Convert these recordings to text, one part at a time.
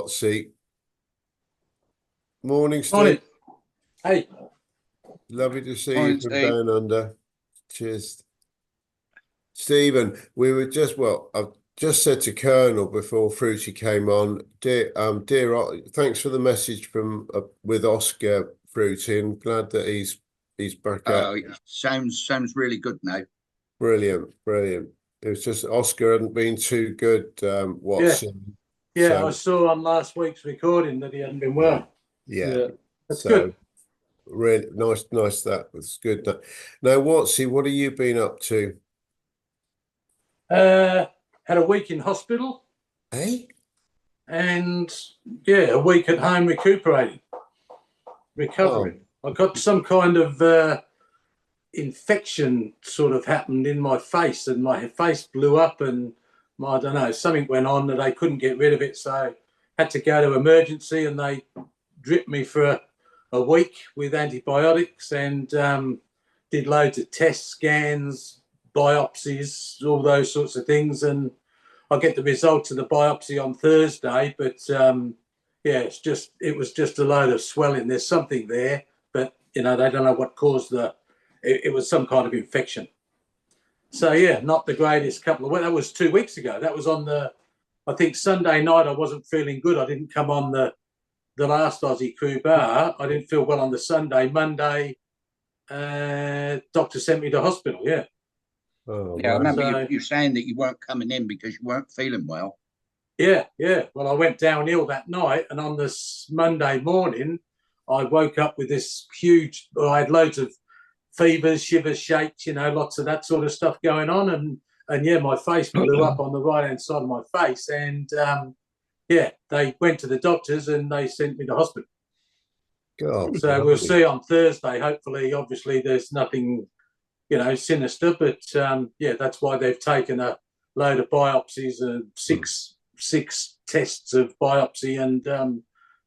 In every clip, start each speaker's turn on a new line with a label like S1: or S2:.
S1: Watsy. Morning,
S2: Morning.
S1: Steve.
S2: Hey,
S1: Lovely to see
S3: Morning,
S1: you from
S3: Steve.
S1: down under. Cheers. Stephen, I've just said to Colonel before Fruity came on, thanks for the message from with Oscar Fruity, and glad that he's back up.
S3: Sounds really good now.
S1: Brilliant. It was just Oscar hadn't been too good, Watson.
S2: I saw on last week's recording that he hadn't been well.
S1: Yeah.
S2: That's
S1: So
S2: good.
S1: really nice. That was good. Now, Watsy, what have you been up to?
S2: Had a week in hospital
S1: Hey?
S2: and a week at home recovering. I got some kind of infection sort of happened in my face, and my face blew up, and I don't know, something went on that they couldn't get rid of it, so I had to go to emergency, and they dripped me for a week with antibiotics and did loads of tests, scans, biopsies, all those sorts of things, and I'll get the results of the biopsy on Thursday. But it was just a load of swelling. There's something there, but they don't know what caused it was some kind of infection. So not the greatest couple of weeks. That was 2 weeks ago. That was on I think Sunday night. I wasn't feeling good. I didn't come on the last Aussie Crew Bar. I didn't feel well on the Sunday. Monday, doctor sent me to hospital. Yeah.
S1: Oh,
S3: I remember you saying that you weren't coming in because you weren't feeling well.
S2: Yeah. Well, I went downhill that night, and on this Monday morning, I woke up with this huge. I had loads of fevers, shivers, shakes, lots of that sort of stuff going on, and my face blew up on the right hand side of my face, and they went to the doctors and they sent me to hospital.
S1: God,
S2: so we'll see on Thursday. Hopefully, obviously, there's nothing sinister, but that's why they've taken a load of biopsies and six tests of biopsy, and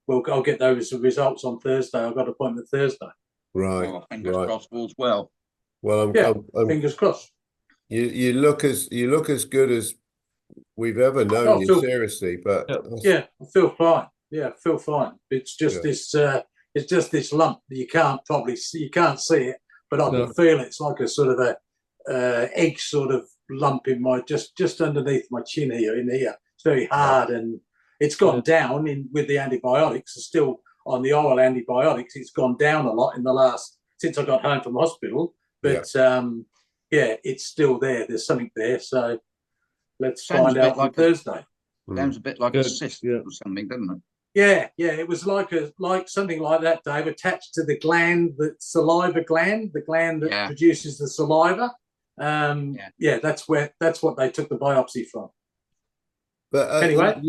S2: I'll get those results on Thursday. I've got an appointment Thursday.
S1: Right.
S3: Well, fingers crossed all's well.
S1: Well, I'm
S2: fingers crossed.
S1: You look as good as we've ever known you, seriously. But
S2: I feel fine. Yeah, I feel fine. It's just this. It's just this lump that you can't see. You can't see it, but I can feel it. It's like a sort of a egg sort of lump in my just underneath my chin here. In here, it's very hard, and it's gone down with the antibiotics. It's still on the oral antibiotics. It's gone down a lot since I got home from hospital. But it's still there. There's something there. So let's find out on Thursday.
S3: Sounds a bit like a cyst or something, doesn't it?
S2: Yeah. It was like something like that, Dave, attached to the gland, the saliva gland, the gland that produces the saliva. That's what they took the biopsy from.
S1: But
S2: anyway,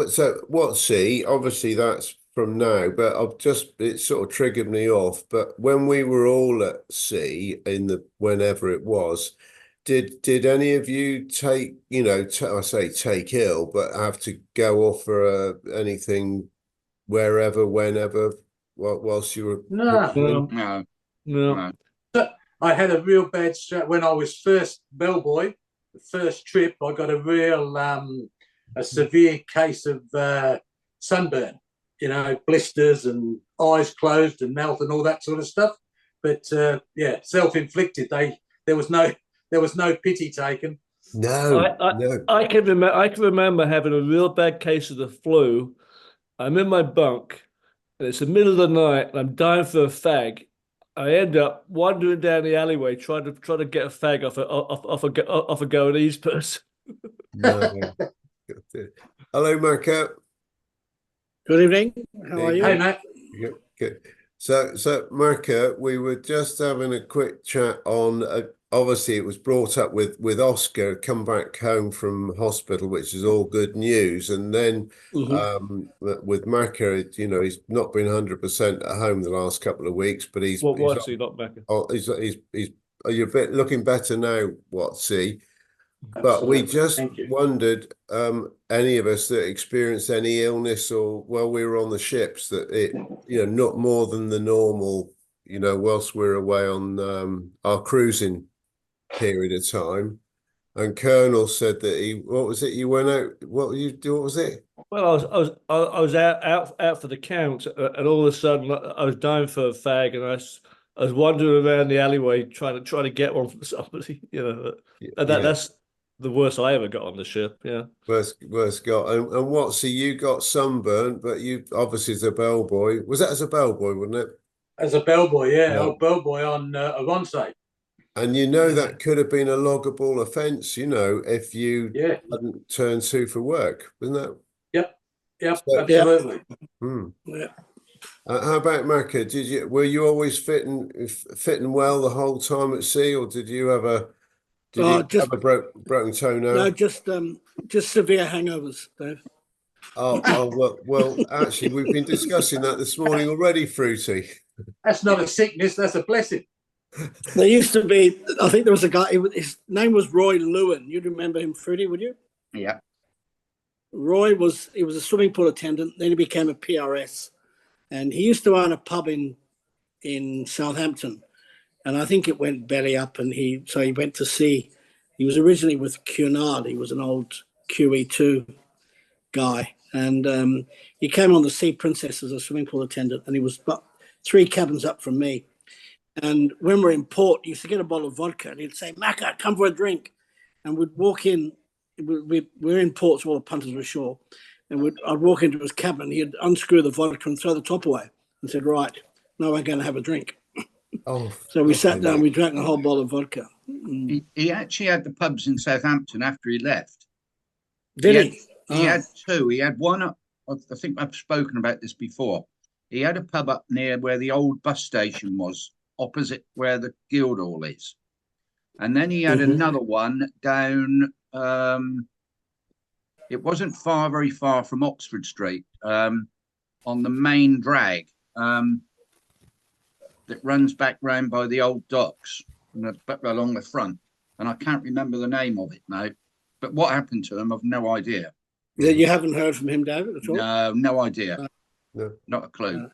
S1: so Watsy, obviously that's from now, but it sort of triggered me off. But when we were all at sea whenever it was, did any of you take, I say take ill, but have to go off for anything wherever, whenever, whilst you were?
S3: No.
S2: I had a real bad strap when I was first bellboy. The first trip, I got a real a severe case of sunburn. Blisters and eyes closed and mouth and all that sort of stuff. But self-inflicted. There was no pity taken.
S1: No.
S4: I can remember having a real bad case of the flu. I'm in my bunk, and it's the middle of the night, and I'm dying for a fag. I end up wandering down the alleyway trying to get a fag off a Goanese person.
S1: No. Hello, Marco.
S5: Good evening. How are you?
S2: Hey, Matt.
S1: Good. So Marco, we were just having a quick chat on. Obviously, it was brought up with Oscar come back home from hospital, which is all good news. And then with Marco, he's not been 100% at home the last couple of weeks, but he's
S4: not back?
S1: He's you're looking better now, Watsy. But we just wondered, any of us that experienced any illness or while we were on the ships, that it, not more than the normal, whilst we're away on our cruising period of time. And Colonel said that what was it? You went out. What was it?
S4: Well, I was out for the count, and all of a sudden I was dying for a fag, and I was wandering around the alleyway trying to get one from somebody, and
S1: Yeah,
S4: that's the worst I ever got on the ship. Yeah.
S1: worst got. And what? So you got sunburnt, but you obviously as a bellboy. Was that as a bellboy, wasn't it?
S2: As a bellboy, yeah,
S1: Yeah.
S2: old bellboy on a Onsay.
S1: And that could have been a loggable offence, if you
S2: Yeah.
S1: hadn't turned to for work, wasn't that?
S2: Yep,
S1: So-
S2: absolutely.
S1: Hmm.
S5: Yeah.
S1: How about Macca? Were you always fitting well the whole time at sea, or did you have a broken toenail?
S5: No, just severe hangovers, Dave.
S1: Well, actually, we've been discussing that this morning already, Fruity.
S2: That's not a sickness, that's a blessing.
S5: There used to be, I think there was a guy, his name was Roy Lewin. You'd remember him, Fruity, would you?
S3: Yeah.
S5: He was a swimming pool attendant, then he became a PRS. And he used to own a pub in Southampton. And I think it went belly up, and he went to sea. He was originally with Cunard. He was an old QE2 guy. And he came on the Sea Princess as a swimming pool attendant, and he was about 3 cabins up from me. And when we're in port, he used to get a bottle of vodka, and he'd say, "Macca, come for a drink." And we'd walk in. We're in port, so all the punters were ashore. And I'd walk into his cabin, he'd unscrew the vodka and throw the top away and said, "Right, now we're going to have a drink."
S1: Oh,
S5: So we sat down, we drank a whole bottle of vodka.
S3: He actually had the pubs in Southampton after he left.
S5: Did he?
S3: He had 2. He had one up, I think I've spoken about this before. He had a pub up near where the old bus station was, opposite where the Guildhall is. And then he had another one down, it wasn't very far from Oxford Street, on the main drag that runs back round by the old docks and along the front. And I can't remember the name of it now. But what happened to him, I've no idea.
S5: You haven't heard from him, David, at all?
S3: No idea.
S1: No.
S3: Not a clue.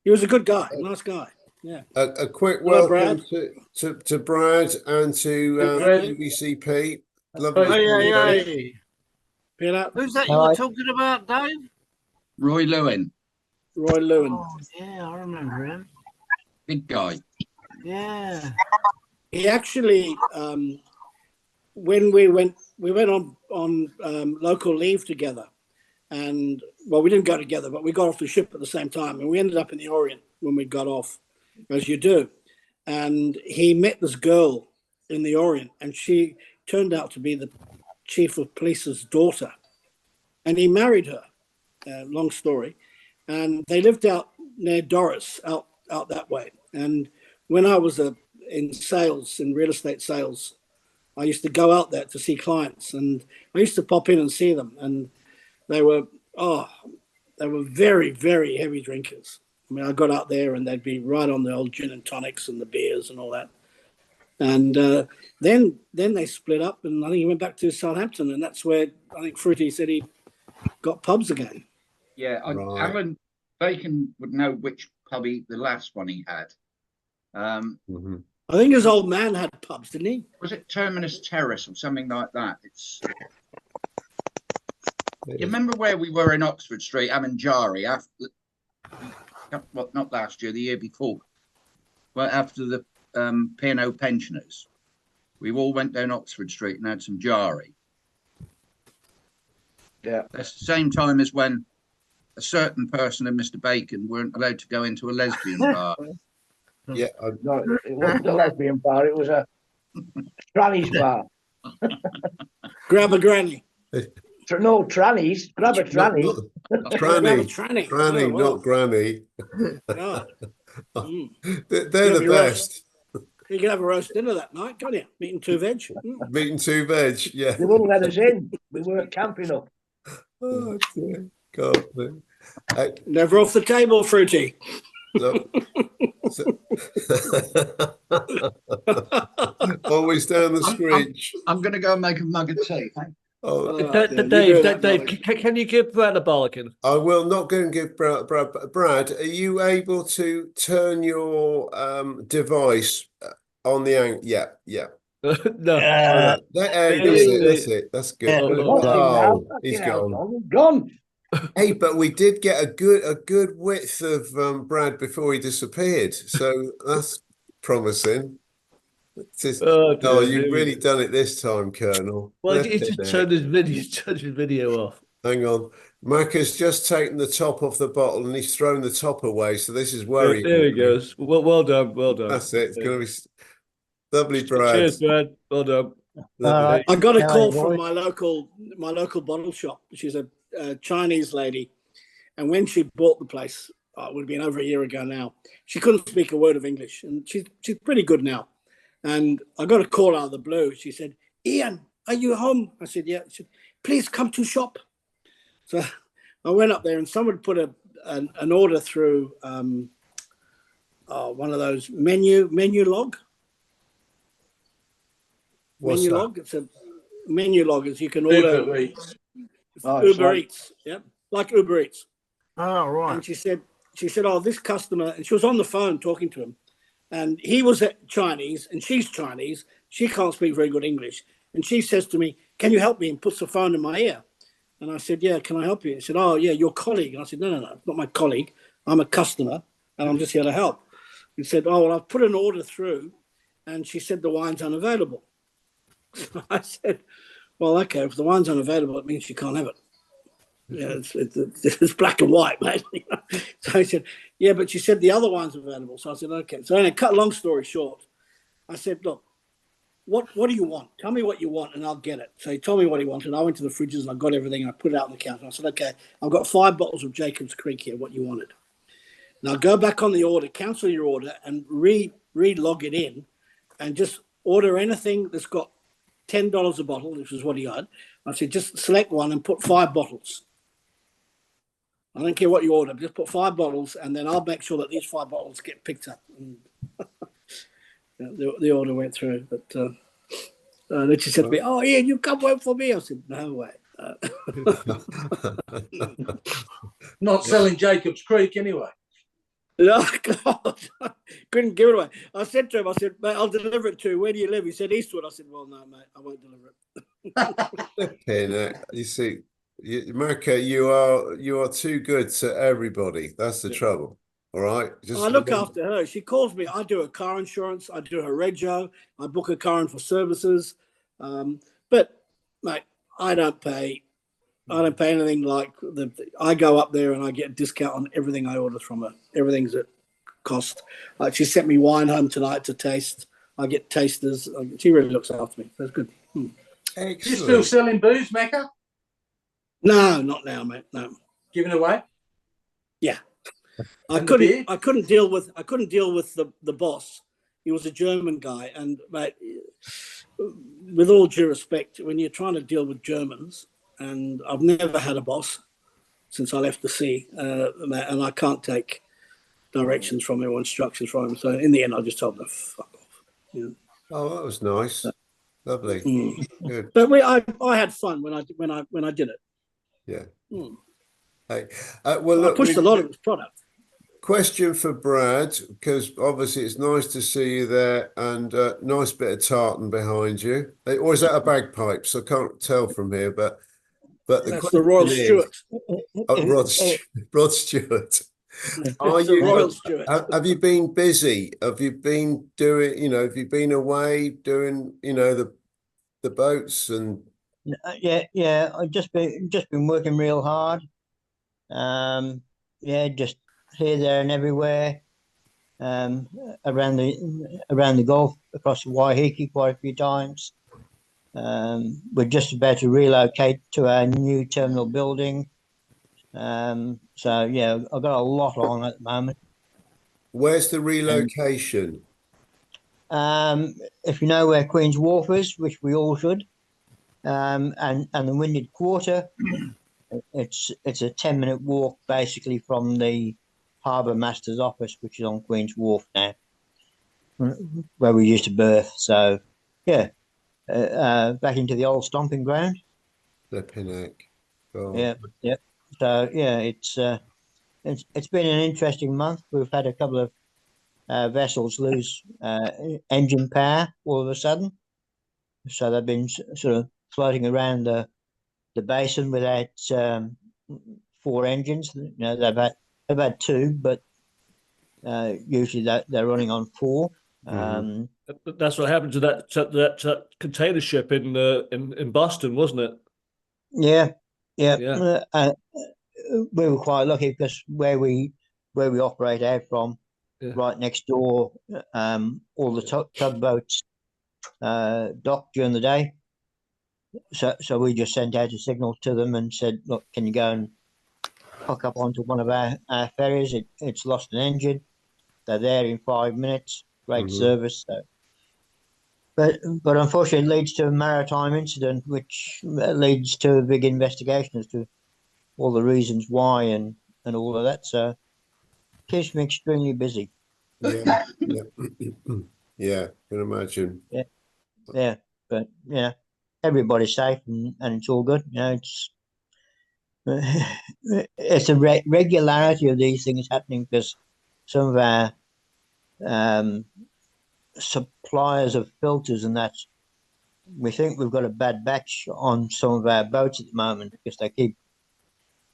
S5: He was a good guy, nice guy. Yeah.
S1: A quick
S5: Hello,
S1: welcome
S5: Brad.
S1: to Brad and to
S2: Brad.
S1: UBCP. Lovely.
S2: Hey,
S1: to meet you.
S5: Hey. Peter,
S6: Who's that you were talking about, Dave?
S3: Roy Lewin,
S5: Roy Lewin.
S6: Oh, yeah, I remember him.
S3: big guy.
S6: Yeah.
S5: He actually, when we went on local leave together, and well, we didn't go together, but we got off the ship at the same time, and we ended up in the Orient when we got off, as you do. And he met this girl in the Orient, and she turned out to be the chief of police's daughter, and he married her. Long story, and they lived out near Doris, out that way. And when I was in sales, in real estate sales, I used to go out there to see clients, and I used to pop in and see them, and they were very, very heavy drinkers. I mean, I got out there and they'd be right on the old gin and tonics and the beers and all that. And then they split up, and I think he went back to Southampton, and that's where I think Fruity said he got pubs again.
S3: Yeah,
S1: Right.
S3: Alan Bacon would know which pub the last one he had.
S1: Mhm.
S5: I think his old man had pubs, didn't he?
S3: Was it Terminus Terrace or something like that? You remember where we were in Oxford Street, Amanjari, not last year, the year before, well, after the P&O pensioners. We all went down Oxford Street and had some jarry.
S6: Yeah.
S3: That's the same time as when a certain person and Mr. Bacon weren't allowed to go into a lesbian bar.
S1: Yeah,
S6: No, it wasn't a lesbian bar, it was a trannies bar.
S5: Grab a granny.
S6: No, trannies, grab a tranny.
S1: not
S5: Grab a
S1: tranny,
S5: tranny. Oh, well.
S1: not granny.
S5: God.
S1: They're the
S5: you're right.
S1: best.
S5: You can have a roast dinner that night, can't you? Meat and 2 veg.
S1: Meat and 2 veg. Yeah.
S6: They wouldn't let us in. We weren't camping up.
S1: Oh dear. God.
S5: Never off the table, Fruity.
S1: No. Always down the screech.
S3: I'm going to go and make a mug of tea.
S1: Oh,
S4: Dave, can you give Brad a bollocking?
S1: I will not go and give Brad. Brad, are you able to turn your device on the angle? Yeah.
S4: No.
S1: Hey, that's it. That's good.
S4: Oh,
S6: Lost him now.
S1: Oh, he's
S6: Fucking hell,
S1: gone.
S6: Tom, he's gone.
S1: Hey, but we did get a good width of Brad before he disappeared, so that's promising.
S4: oh
S1: Oh,
S4: dear.
S1: you've
S4: Here we
S1: really
S4: go.
S1: done it this time, Colonel.
S4: Well, he's
S1: Flipping
S4: just
S1: heck.
S4: turned his video off.
S1: Hang on. Macca's just taken the top off the bottle and he's thrown the top away, so this is
S4: There,
S1: worrying
S4: there he
S1: me.
S4: goes. Well done. Well done.
S1: That's it. It's going to be lovely, Brad.
S4: Cheers, Brad. Well done.
S6: All right.
S5: I got a
S6: Hello,
S5: call
S6: boys.
S5: from my local bottle shop. She's a Chinese lady, and when she bought the place, it would have been over a year ago now. She couldn't speak a word of English, and she's pretty good now. And I got a call out of the blue. She said, "Ian, are you home?" I said, "Yeah." She said, "Please come to shop." So I went up there, and someone put an order through one of those menu log.
S1: What's
S5: Menu
S1: that?
S5: log. It's a menu log is you can order
S2: Uber Eats.
S6: Oh,
S5: Uber
S6: so-
S5: Eats, yeah, like Uber Eats.
S6: Oh, right.
S5: And she said, "Oh, this customer," and she was on the phone talking to him, and he was Chinese, and she's Chinese. She can't speak very good English, and she says to me, "Can you help me?" and puts the phone in my ear, and I said, "Yeah, can I help you?" He said, "Oh, yeah, your colleague." And I said, "No, not my colleague. I'm a customer, and I'm just here to help." He said, "Oh, well, I've put an order through," and she said the wine's unavailable. So I said, "Well, okay, if the wine's unavailable, it means you can't have it." Yeah, it's black and white, mate. So I said, "Yeah, but she said the other wine's available." So I said, "Okay." So anyway, cut long story short, I said, "Look, what do you want? Tell me what you want and I'll get it." So he told me what he wanted. I went to the fridges and I got everything. And I put it out on the counter. I said, "Okay, I've got 5 bottles of Jacob's Creek here. What you wanted?" Now go back on the order, cancel your order, and re-log it in, and just order anything that's got $10 a bottle, which is what he had. I said, just select one and put 5 bottles. I don't care what you order, just put 5 bottles, and then I'll make sure that these 5 bottles get picked up. And the order went through, but then she said to me, "Oh, Ian, you come work for me." I said, "No way."
S2: Not selling Jacob's Creek anyway.
S5: Oh, God. Couldn't give it away. I said to him, "Mate, I'll deliver it to you. Where do you live?" He said, "Eastwood." I said, "Well, no, mate, I won't deliver it."
S1: Flipping heck. You see, Macca, you are too good to everybody. That's the trouble. All right. Just
S5: I look after her. She calls me. I do her car insurance. I do her rego. I book her car in for services. But, mate, I don't pay anything like I go up there and I get a discount on everything I order from her. Everything's at cost. Like she sent me wine home tonight to taste. I get tasters. She really looks after me. That's good.
S2: You still
S1: excellent.
S2: selling booze, Mecca?
S5: No, not now, mate. No.
S2: Giving away?
S5: Yeah. I
S2: And the beer?
S5: couldn't deal with the boss. He was a German guy, and mate, with all due respect, when you're trying to deal with Germans, and I've never had a boss since I left the sea, and I can't take directions from him or instructions from him. So in the end, I just told him to fuck off. You
S1: Oh, that was nice. Lovely.
S5: know?
S1: Good.
S5: But I had fun when I did it.
S1: Yeah.
S5: Mm.
S1: Hey, well,
S5: I
S1: look,
S5: pushed a lot of his product.
S1: question for Brad, because obviously it's nice to see you there and nice bit of tartan behind you. Or is that a bagpipes? I can't tell from here, but the
S5: That's the Royal
S1: question is,
S5: Stewart.
S1: Rod Stewart. Are
S5: That's the
S1: you?
S5: Royal Stewart.
S1: Have you been busy? Have you been doing? Have you been away doing? The boats and
S7: Yeah. I've just been working real hard. Yeah, just here, there, and everywhere. Around the Gulf, across the Waiheke quite a few times. We're just about to relocate to our new terminal building. So yeah, I've got a lot on at the moment.
S1: where's the relocation?
S7: If you know where Queen's Wharf is, which we all should, and the Winded Quarter, it's a 10-minute walk basically from the Harbour Master's office, which is on Queen's Wharf now, where we used to berth. So yeah, back into the old stomping ground.
S1: Flipping heck. God.
S7: Yeah. So yeah, it's been an interesting month. We've had a couple of vessels lose engine power all of a sudden. So they've been sort of floating around the basin without 4 engines. You know, they've had 2, but usually they're running on 4.
S4: That's what happened to that container ship in Boston, wasn't it?
S7: Yeah, yeah.
S4: Yeah.
S7: We were quite lucky because where we operate out from,
S4: Yeah.
S7: right next door, all the tugboats dock during the day. So we just sent out a signal to them and said, look, can you go and hook up onto one of our ferries? It's lost an engine. They're there in 5 minutes. Great service. So. But unfortunately, it leads to a maritime incident, which leads to a big investigation as to all the reasons why and all of that. So keeps me extremely busy.
S1: Yeah, yeah, yeah. Can imagine.
S7: Yeah, but yeah, everybody's safe and it's all good. You know, it's a regularity of these things happening because some of our suppliers of filters and that, we think we've got a bad batch on some of our boats at the moment because we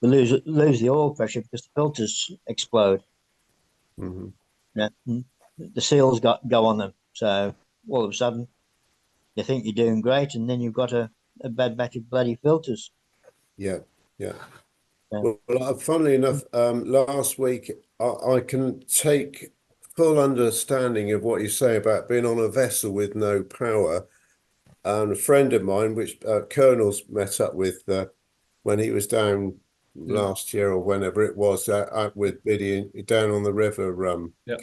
S7: lose the oil pressure because the filters explode. Yeah, the seals go on them, so all of a sudden you think you're doing great, and then you've got a bad batch of bloody filters.
S1: Yeah, yeah. Well, funnily enough, last week I can take full understanding of what you say about being on a vessel with no power. And a friend of mine, which Colonel's met up with when he was down last year or whenever it was, out with Biddy down on the river,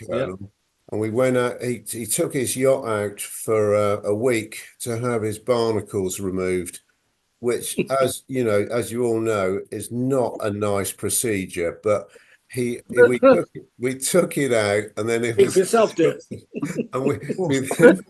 S1: Colonel. And we went out. He took his yacht out for a week to have his barnacles removed, which, as you know, as you all know, is not a nice procedure. But we took it out, and then it was
S5: yourself do it.
S1: and we then put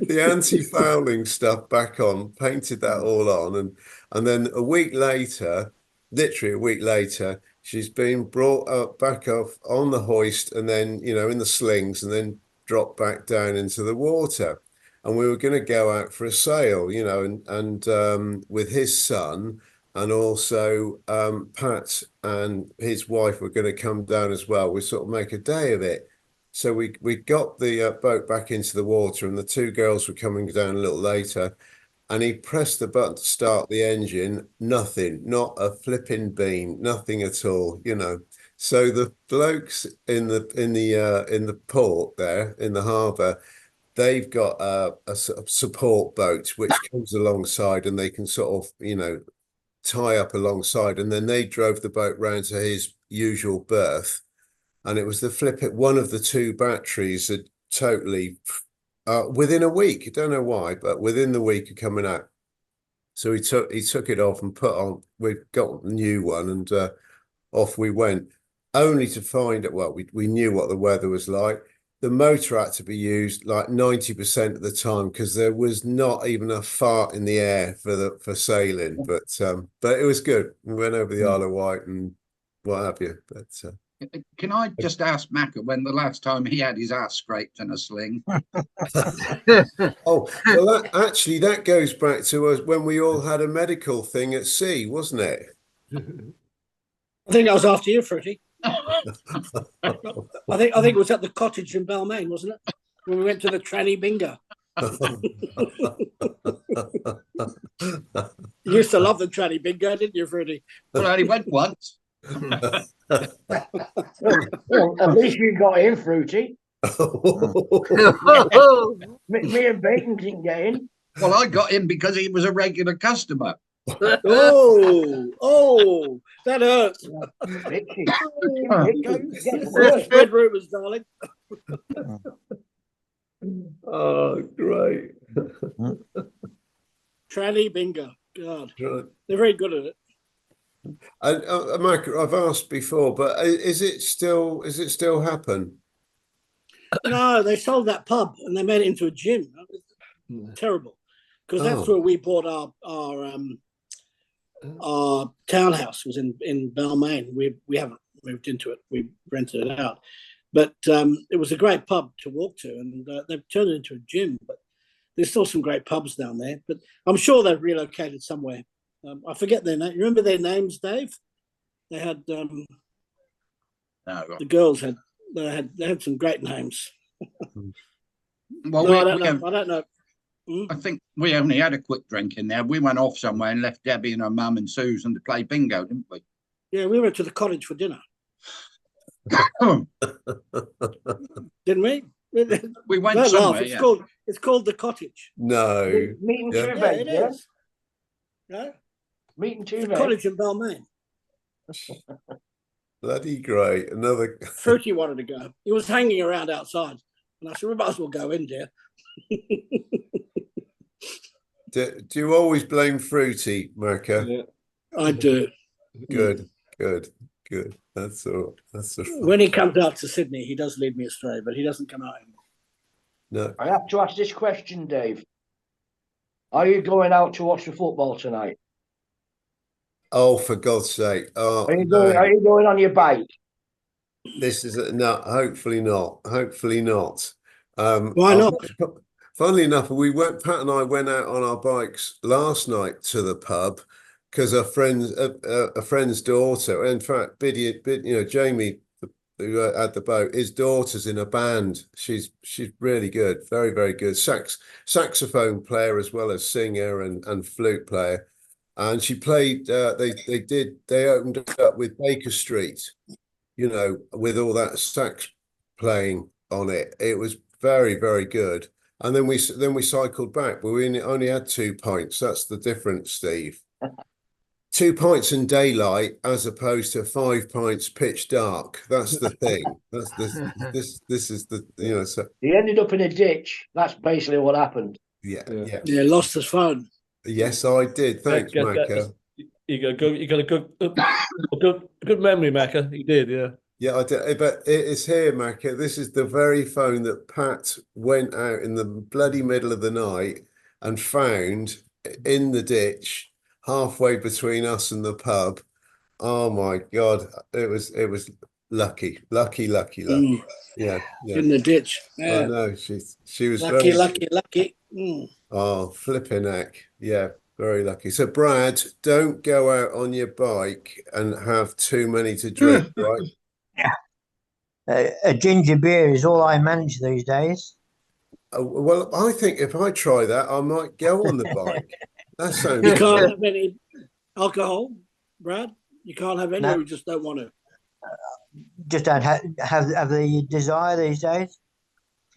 S1: the anti-fouling stuff back on, painted that all on, and then a week later, literally a week later, she's been brought up back off on the hoist, and then in the slings, and then dropped back down into the water. And we were going to go out for a sail, and with his son, and also Pat and his wife were going to come down as well. We sort of make a day of it. So we got the boat back into the water, and the 2 girls were coming down a little later. And he pressed the button to start the engine. Nothing, not a flipping bean, nothing at all. So the blokes in the port there in the harbour, they've got a support boat which comes alongside, and they can sort of tie up alongside, and then they drove the boat round to his usual berth. And it was one of the 2 batteries had totally within a week. I don't know why, but within the week of coming out. So he took it off and put on. We got a new one, and off we went. Only to find it. Well, we knew what the weather was like. The motor had to be used like 90% of the time because there was not even a fart in the air for sailing. But it was good. We went over the Isle of Wight and what have you. But
S3: can I just ask Macca when the last time he had his ass scraped in a sling?
S1: Oh, well, that goes back to us when we all had a medical thing at sea, wasn't it?
S5: I think I was after you, Fruity. I think it was at the cottage in Balmain, wasn't it? When we went to the tranny bingo. You used to love the tranny bingo, didn't you, Fruity?
S3: Well, I only went once.
S6: Well, at least you got in, Fruity. Me and Bacon didn't get in.
S3: Well, I got in because he was a regular customer.
S5: Oh, that hurts.
S6: Vicky.
S5: Spread rumors, darling.
S1: Oh, great.
S5: Tranny bingo. God, they're very good at it.
S1: And Mike, I've asked before, but is it still happen?
S5: No, they sold that pub and they made it into a gym. Terrible, because that's where we bought our townhouse. Was in Balmain. We haven't moved into it. We rented it out, but it was a great pub to walk to, and they've turned it into a gym. But there's still some great pubs down there, but I'm sure they've relocated somewhere. I forget their name. You remember their names, Dave? They had
S3: No,
S5: the girls had they had some great names.
S3: well,
S5: No, I don't know. I don't know.
S3: I think we only had a quick drink in there. We went off somewhere and left Debbie and her mum and Susan to play bingo, didn't we?
S5: Yeah, we went to the cottage for dinner, didn't we?
S3: We went
S5: Don't
S3: somewhere.
S5: laugh. It's called the cottage.
S1: No.
S6: Meat and
S1: Yeah.
S6: two
S5: Yeah,
S6: veg,
S5: it
S6: yeah?
S5: is. No,
S6: Meat and two
S5: it's a
S6: veg.
S5: cottage in Balmain.
S1: Bloody great. Another.
S5: Fruity wanted to go. He was hanging around outside, and I said, "We might as well go in, dear."
S1: Do you always blame Fruity, Macca?
S4: Yeah.
S5: I do.
S1: Good. That's all.
S5: When he comes out to Sydney, he does lead me astray, but he doesn't come out anymore.
S1: No.
S6: I have to ask this question, Dave. Are you going out to watch the football tonight?
S1: Oh, for God's sake. Oh,
S6: Are you
S1: no.
S6: going? Are you going on your bike?
S1: This is no, hopefully not. Hopefully not.
S5: Why not?
S1: Funnily enough, Pat and I went out on our bikes last night to the pub because a friend's daughter, in fact, Jamie, who had the boat, his daughter's in a band. She's really good, very, very good. Saxophone player as well as singer and flute player. And she played, they opened up with Baker Street, with all that sax playing on it. It was very, very good. And then we cycled back, but we only had 2 pints. That's the difference, Steve. 2 pints in daylight as opposed to 5 pints pitch dark. That's the thing. That's this is the so
S6: He ended up in a ditch. That's basically what happened.
S1: yeah.
S5: Yeah, lost his phone.
S1: Yes, I did. Thanks, Macca.
S4: You got a good memory, Macca. You did, yeah.
S1: Yeah, I did. But it is here, Macca. This is the very phone that Pat went out in the bloody middle of the night and found in the ditch halfway between us and the pub. Oh my God. It was lucky. Yeah.
S5: In the ditch.
S1: I
S5: Yeah.
S1: know. She was
S5: Lucky,
S1: very
S5: lucky. Mm.
S1: Oh, flipping heck. Yeah, very lucky. So Brad, don't go out on your bike and have too many to drink, right?
S7: A ginger beer is all I manage these days.
S1: Well, I think if I try that, I might go on the bike. That sounds
S5: You can't
S1: good.
S5: have any alcohol, Brad. You can't have any.
S7: No.
S5: You just don't want to.
S7: Just don't have the desire these days.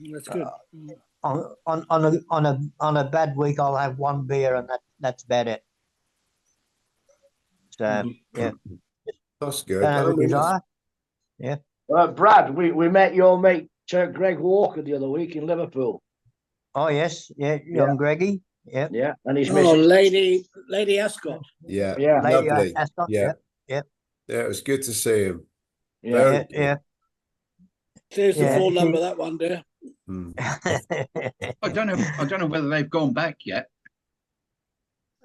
S5: That's good.
S7: On a bad week, I'll have one beer, and that's about it. So yeah,
S1: That's good.
S7: don't have
S1: I
S7: a
S1: mean,
S7: desire.
S6: Brad, we met your mate Greg Walker the other week in Liverpool.
S7: Oh yes, yeah, young Greggy. Yeah,
S6: Yeah, and his
S5: Oh,
S6: missus.
S5: Lady Ascot.
S1: yeah,
S6: Yeah.
S7: Lady
S1: lovely.
S7: Ascot,
S1: Yeah.
S7: yeah.
S1: Yeah, it was good to see him.
S6: Yeah.
S1: Very
S7: Yeah.
S5: There's the
S7: Yeah.
S5: full number, that one there.
S1: Mm.
S3: I don't know whether they've gone back yet.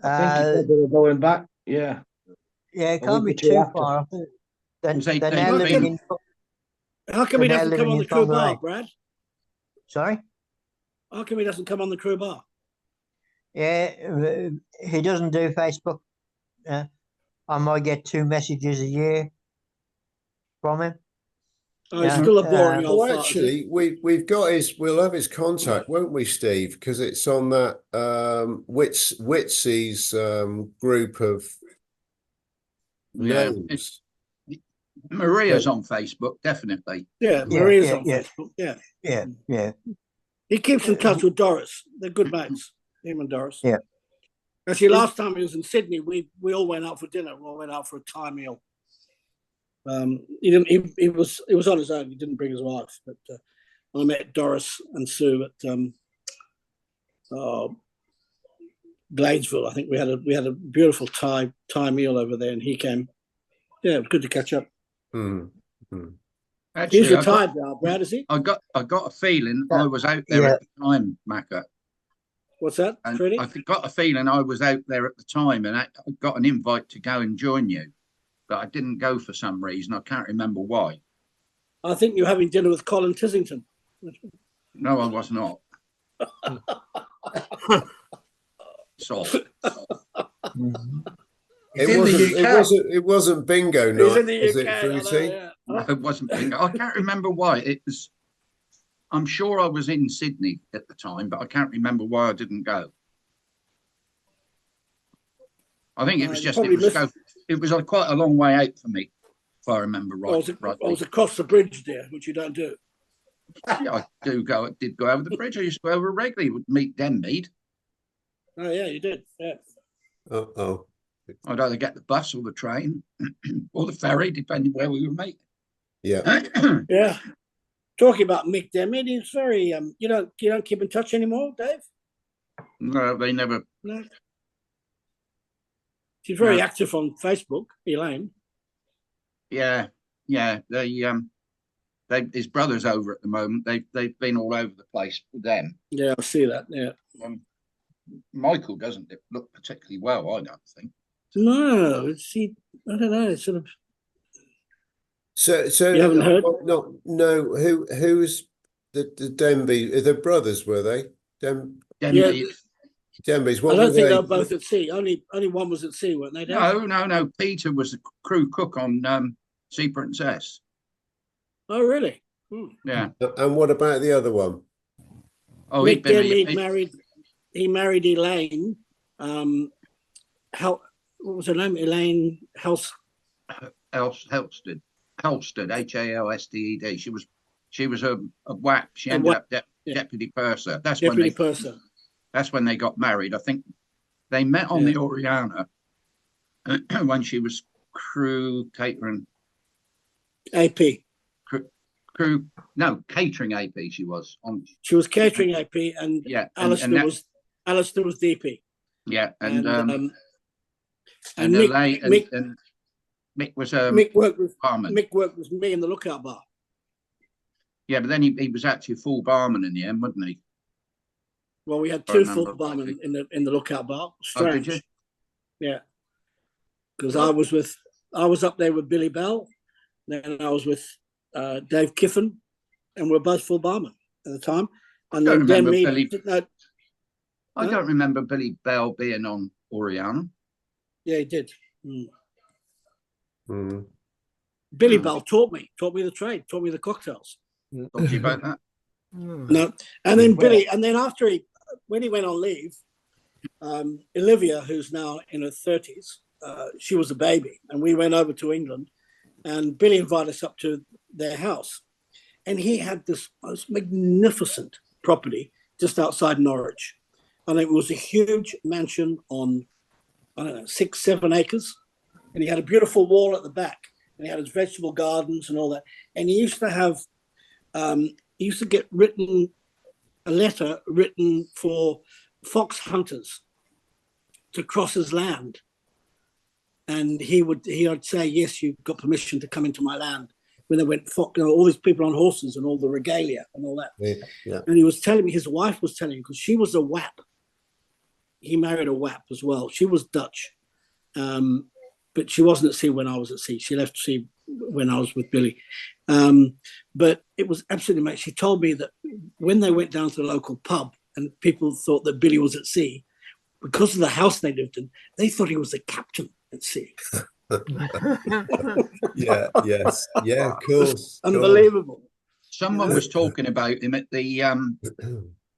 S6: I think he said they were going back. Yeah.
S7: Yeah, it
S6: A
S7: can't be
S6: week or two
S7: too
S6: after.
S7: far. Then
S3: They-
S7: they're
S3: they-
S7: now
S3: they-
S7: living in.
S5: How come he
S7: They're now
S5: doesn't come
S7: living
S5: on
S7: in
S5: the crew
S7: Tonga
S5: bar,
S7: Lake.
S5: Brad?
S7: Sorry.
S5: How come he doesn't come on the crew bar?
S7: Yeah, he doesn't do Facebook. I might get 2 messages a year from him.
S5: Oh, he's
S7: Yeah.
S5: still a boring old
S1: Well,
S5: fart, is he?
S1: actually, we'll have his contact, won't we, Steve? Because it's on that Witsy's group of
S3: Yeah.
S1: names.
S3: Maria's on Facebook, definitely.
S5: Yeah,
S7: Yeah,
S5: Maria's
S7: yeah,
S5: on
S7: yeah.
S5: Facebook. Yeah.
S7: Yeah.
S5: He keeps in touch with Doris. They're good mates, him and Doris.
S7: Yeah.
S5: Actually, last time he was in Sydney, we all went out for dinner. We all went out for a Thai meal. He didn't. He was on his own. He didn't bring his wife. But I met Doris and Sue at Gladesville. I think we had a beautiful Thai meal over there, and he came. Yeah, it was good to catch up.
S1: Mm.
S3: Actually,
S5: He's retired now, Brad, is he?
S3: I got a feeling I was out there at the time, Macca.
S5: What's that,
S3: And
S5: Freddie?
S3: I got a feeling I was out there at the time, and I got an invite to go and join you, but I didn't go for some reason. I can't remember why.
S5: I think you're having dinner with Colin Tissington.
S3: No, I was not. So
S7: Mhm.
S2: He's in the UK.
S1: It wasn't bingo
S5: He's
S1: night,
S5: in the
S1: was
S5: UK.
S1: it,
S5: I know,
S1: Fruity?
S5: yeah.
S3: no, it wasn't bingo. I can't remember why. It was. I'm sure I was in Sydney at the time, but I can't remember why I didn't go. I think it was
S5: You
S3: just
S5: probably missed.
S3: it was quite a long way out for me, if I remember
S5: I was,
S3: right.
S5: I was across the bridge there, which you don't do.
S3: Yeah, I did go over the bridge. I used to go over regularly. Would meet Denmead.
S5: Oh yeah, you did. Yeah.
S1: Uh-oh.
S3: I'd either get the bus or the train or the ferry, depending where we were meeting.
S1: Yeah.
S5: Yeah. Talking about Mick Demmett, he's very you don't keep in touch anymore, Dave?
S3: No, they never.
S5: No. She's very
S3: No.
S5: active on Facebook, Elaine.
S3: Yeah, yeah. His brother's over at the moment. They've been all over the place with them.
S5: Yeah, I see that. Yeah.
S3: Michael doesn't look particularly well, I don't think.
S5: No, I don't know, sort of.
S1: So
S5: You haven't heard?
S1: no. Who's the Denby? The brothers, were they?
S3: Denby,
S1: Denby's.
S5: I
S1: What
S5: don't
S1: were
S5: think
S1: they?
S5: they were both at sea. Only one was at sea, weren't they, Dave?
S3: no. Peter was the crew cook on Sea Princess.
S5: Oh, really? Hmm.
S3: Yeah.
S1: And what about the other one?
S3: Oh,
S5: Mick Demmett married Elaine. What was her name? Elaine
S3: Helsted, Halsted, Halsted. She was a WAP. She ended up deputy purser.
S5: deputy purser.
S3: That's when they got married. I think they met on the Oriana when she was crew catering.
S5: AP.
S3: Catering AP. She was on.
S5: She was catering AP, and Alistair was DP.
S3: Yeah,
S5: and
S3: Mick was
S5: Mick worked with
S3: barman.
S5: Mick worked with me in the lookout bar.
S3: Yeah, but then he was actually a full barman in the end, wasn't he?
S5: Well, we had two full barmen in the lookout bar. Strange.
S3: Oh, did you?
S5: Yeah, because I was up there with Billy Bell, then I was with Dave Kiffin, and we're both full barmen at the time. And
S3: I don't
S5: then
S3: remember
S5: me.
S3: I don't remember Billy Bell being on Oriana.
S5: Yeah, he did.
S1: Billy
S5: Bell taught me the trade, taught me the cocktails.
S3: Talk to you about that.
S5: No, and then Billy, and then after when he went on leave, Olivia, who's now in her 30s, she was a baby, and we went over to England, and Billy invited us up to their house, and he had this most magnificent property just outside Norwich, and it was a huge mansion on, I don't know, 6-7 acres, and he had a beautiful wall at the back, and he had his vegetable gardens and all that, and he used to have, he used to get a letter written for fox hunters to cross his land, and he would say, yes, you've got permission to come into my land. When they went, all these people on horses and all the regalia and all that.
S1: Yeah.
S5: And he was telling me, his wife was telling me, because she was a WAP. He married a WAP as well. She was Dutch, but she wasn't at sea when I was at sea. She left sea when I was with Billy. But it was absolutely amazing. She told me that when they went down to the local pub and people thought that Billy was at sea, because of the house they lived in, they thought he was the captain at sea.
S1: Yeah, yes. Yeah, of course.
S5: Unbelievable.
S3: Someone was talking about him at the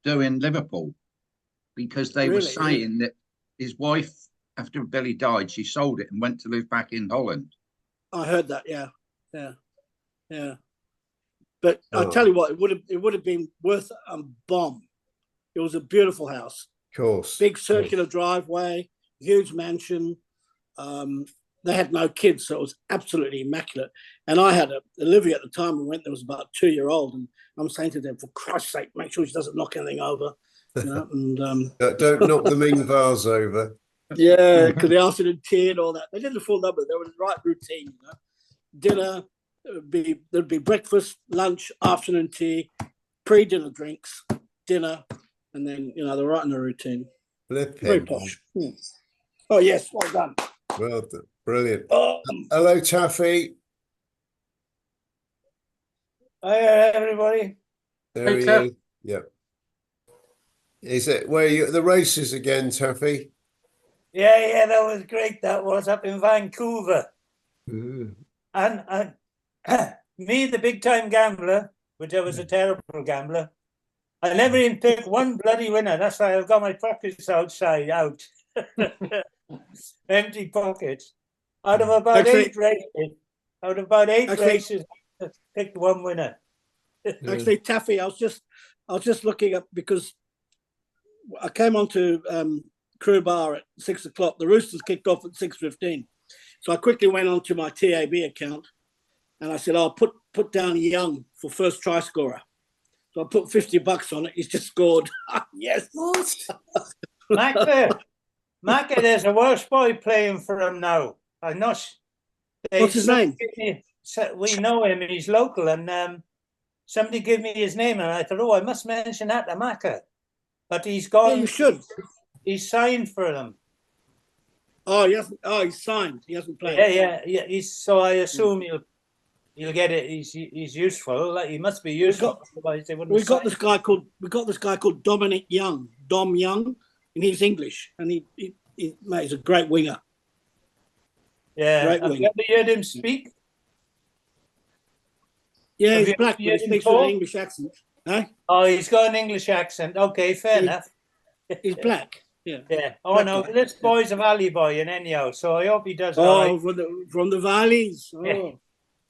S3: doing Liverpool, because they were saying that his wife, after Billy died, she sold it and went to live back in Holland.
S5: I heard that. Yeah. But I'll tell you what, it would have been worth a bomb. It was a beautiful house.
S1: Of course.
S5: Big circular driveway, huge mansion. They had no kids, so it was absolutely immaculate. And I had Olivia at the time we went there was about 2-year-old, and I'm saying to them, for Christ's sake, make sure she doesn't knock anything over. You know? And
S1: don't knock the Ming vase over.
S5: Yeah, because they asked it in tea and all that. They did the full number. They were the right routine. You know? Dinner, there'd be breakfast, lunch, afternoon tea, pre-dinner drinks, dinner, and then they're right in the routine. Very posh. Oh yes, well done.
S1: Well done. Brilliant. Hello, Taffy.
S6: Hi, everybody.
S1: There he is. Yep. Is it where you the races again, Taffy?
S8: Yeah, that was great. That was up in Vancouver.
S1: Mm.
S8: And me, the big time gambler, which I was a terrible gambler, I never even picked one bloody winner. That's why I've got my pockets out. Empty pockets. Out of about
S5: Actually-
S8: eight
S5: Actually-
S8: races, I picked one winner.
S5: Actually, Taffy, I was just looking up because I came onto Crew Bar at 6 o'clock. The Roosters kicked off at 6:15, so I quickly went onto my TAB account and I said, "I'll put down Young for first try scorer." So I put $50 on it. He's just scored. Yes.
S8: Macca, there's a Welsh boy playing for him now. I'm not.
S5: What's his name?
S8: We know him. He's local, and somebody gave me his name, and I thought, oh, I must mention that to Macca. But he's gone.
S5: Yeah, you should.
S8: He's signed for them.
S5: Oh, he hasn't. Oh, he's signed. He hasn't played.
S8: Yeah. So I assume he'll get it. He's useful. Like, he must be useful.
S5: We got this guy called Dominic Young, Dom Young, and he's English, and mate, he's a great winger.
S8: Yeah,
S5: Great
S8: have
S5: winger.
S8: you ever heard him speak?
S5: Yeah,
S8: Have
S5: he's
S8: you
S5: black, but he
S8: heard him
S5: speaks with
S8: talk?
S5: an English accent. Huh?
S8: Oh, he's got an English accent. Okay, fair enough.
S5: He's black. Yeah.
S8: Yeah. Oh
S5: Black
S8: no,
S5: guy.
S8: this boy's a valley boy in anyhow, so I hope he does all
S5: Oh,
S8: right.
S5: from the valleys. Oh,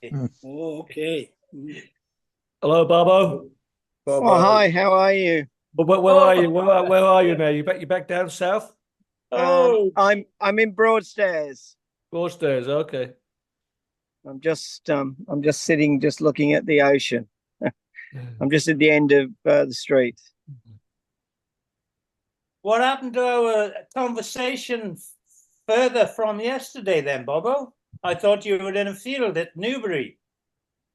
S8: Yeah.
S5: oh, okay. Mm.
S4: Hello, Bobo.
S1: Bob,
S9: Oh, hi, how are you?
S4: Where are you? Where are you now? You back down south?
S8: Oh,
S9: I'm in Broadstairs.
S4: Broadstairs. Okay.
S9: I'm just sitting, just looking at the ocean. I'm just at the end of the street.
S8: what happened to our conversation further from yesterday then, Bobo? I thought you were in a field at Newbury.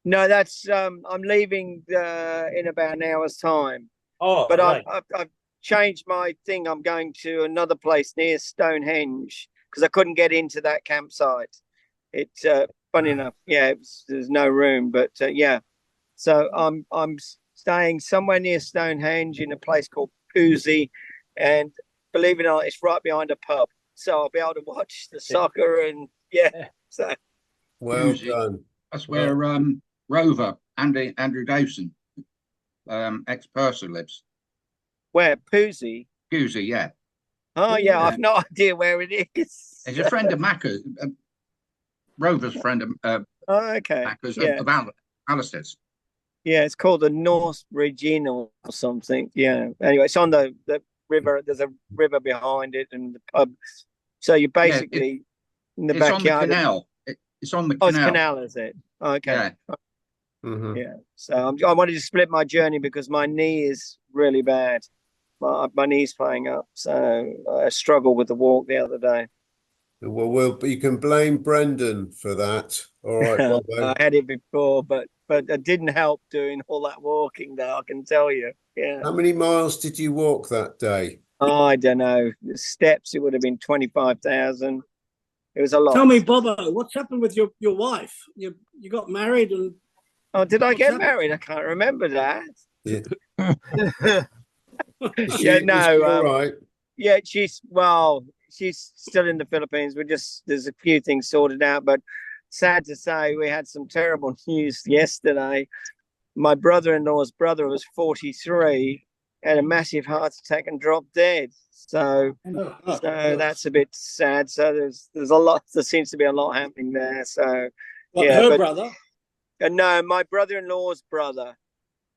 S9: No, that's I'm leaving in about an hour's time.
S8: Oh,
S9: But
S8: right.
S9: I've changed my thing. I'm going to another place near Stonehenge because I couldn't get into that campsite. It's funny enough, yeah, there's no room, but yeah. So I'm staying somewhere near Stonehenge in a place called Poozy, and believe it or not, it's right behind a pub. So I'll be able to watch the soccer and yeah. So
S1: well
S3: Usually.
S1: done.
S3: That's where Rover, Andrew Dawson, ex-purser lives.
S9: where Poozy?
S3: Goosey, yeah.
S9: Oh yeah, I've no idea where it is.
S3: He's a friend of Macca's. Rover's friend of
S9: Oh, okay.
S3: Macca's
S9: Yeah.
S3: of Alistair's.
S9: Yeah, it's called the North Regina or something. Yeah. Anyway, it's on the river. There's a river behind it and the pub. So you're basically in the
S3: It's on the
S9: backyard.
S3: canal. It's on the
S9: Oh, it's
S3: canal.
S9: canal, is it? Okay.
S3: Yeah.
S1: Mhm.
S9: Yeah. So I wanted to split my journey because my knee is really bad. My knee's playing up. So I struggled with the walk the other day.
S1: Well, you can blame Brendan for that. All right, Bobo.
S9: I had it before, but it didn't help doing all that walking though, I can tell you. Yeah.
S1: How many miles did you walk that day?
S9: Oh, I don't know. The steps, it would have been 25,000. It was a lot.
S5: Tell me, Bobo, what's happened with your wife? You got married and
S9: Oh, did I
S5: what's
S9: get
S5: happened?
S9: married? I can't remember that.
S1: Yeah.
S9: Yeah, no,
S1: all right.
S9: Yeah, she's still in the Philippines. There's a few things sorted out, but sad to say, we had some terrible news yesterday. My brother-in-law's brother was 43, had a massive heart attack and dropped dead. So that's a bit sad. So there's a lot. There seems to be a lot happening there. So
S5: What,
S9: yeah,
S5: her
S9: but-
S5: brother?
S9: no, my brother-in-law's brother.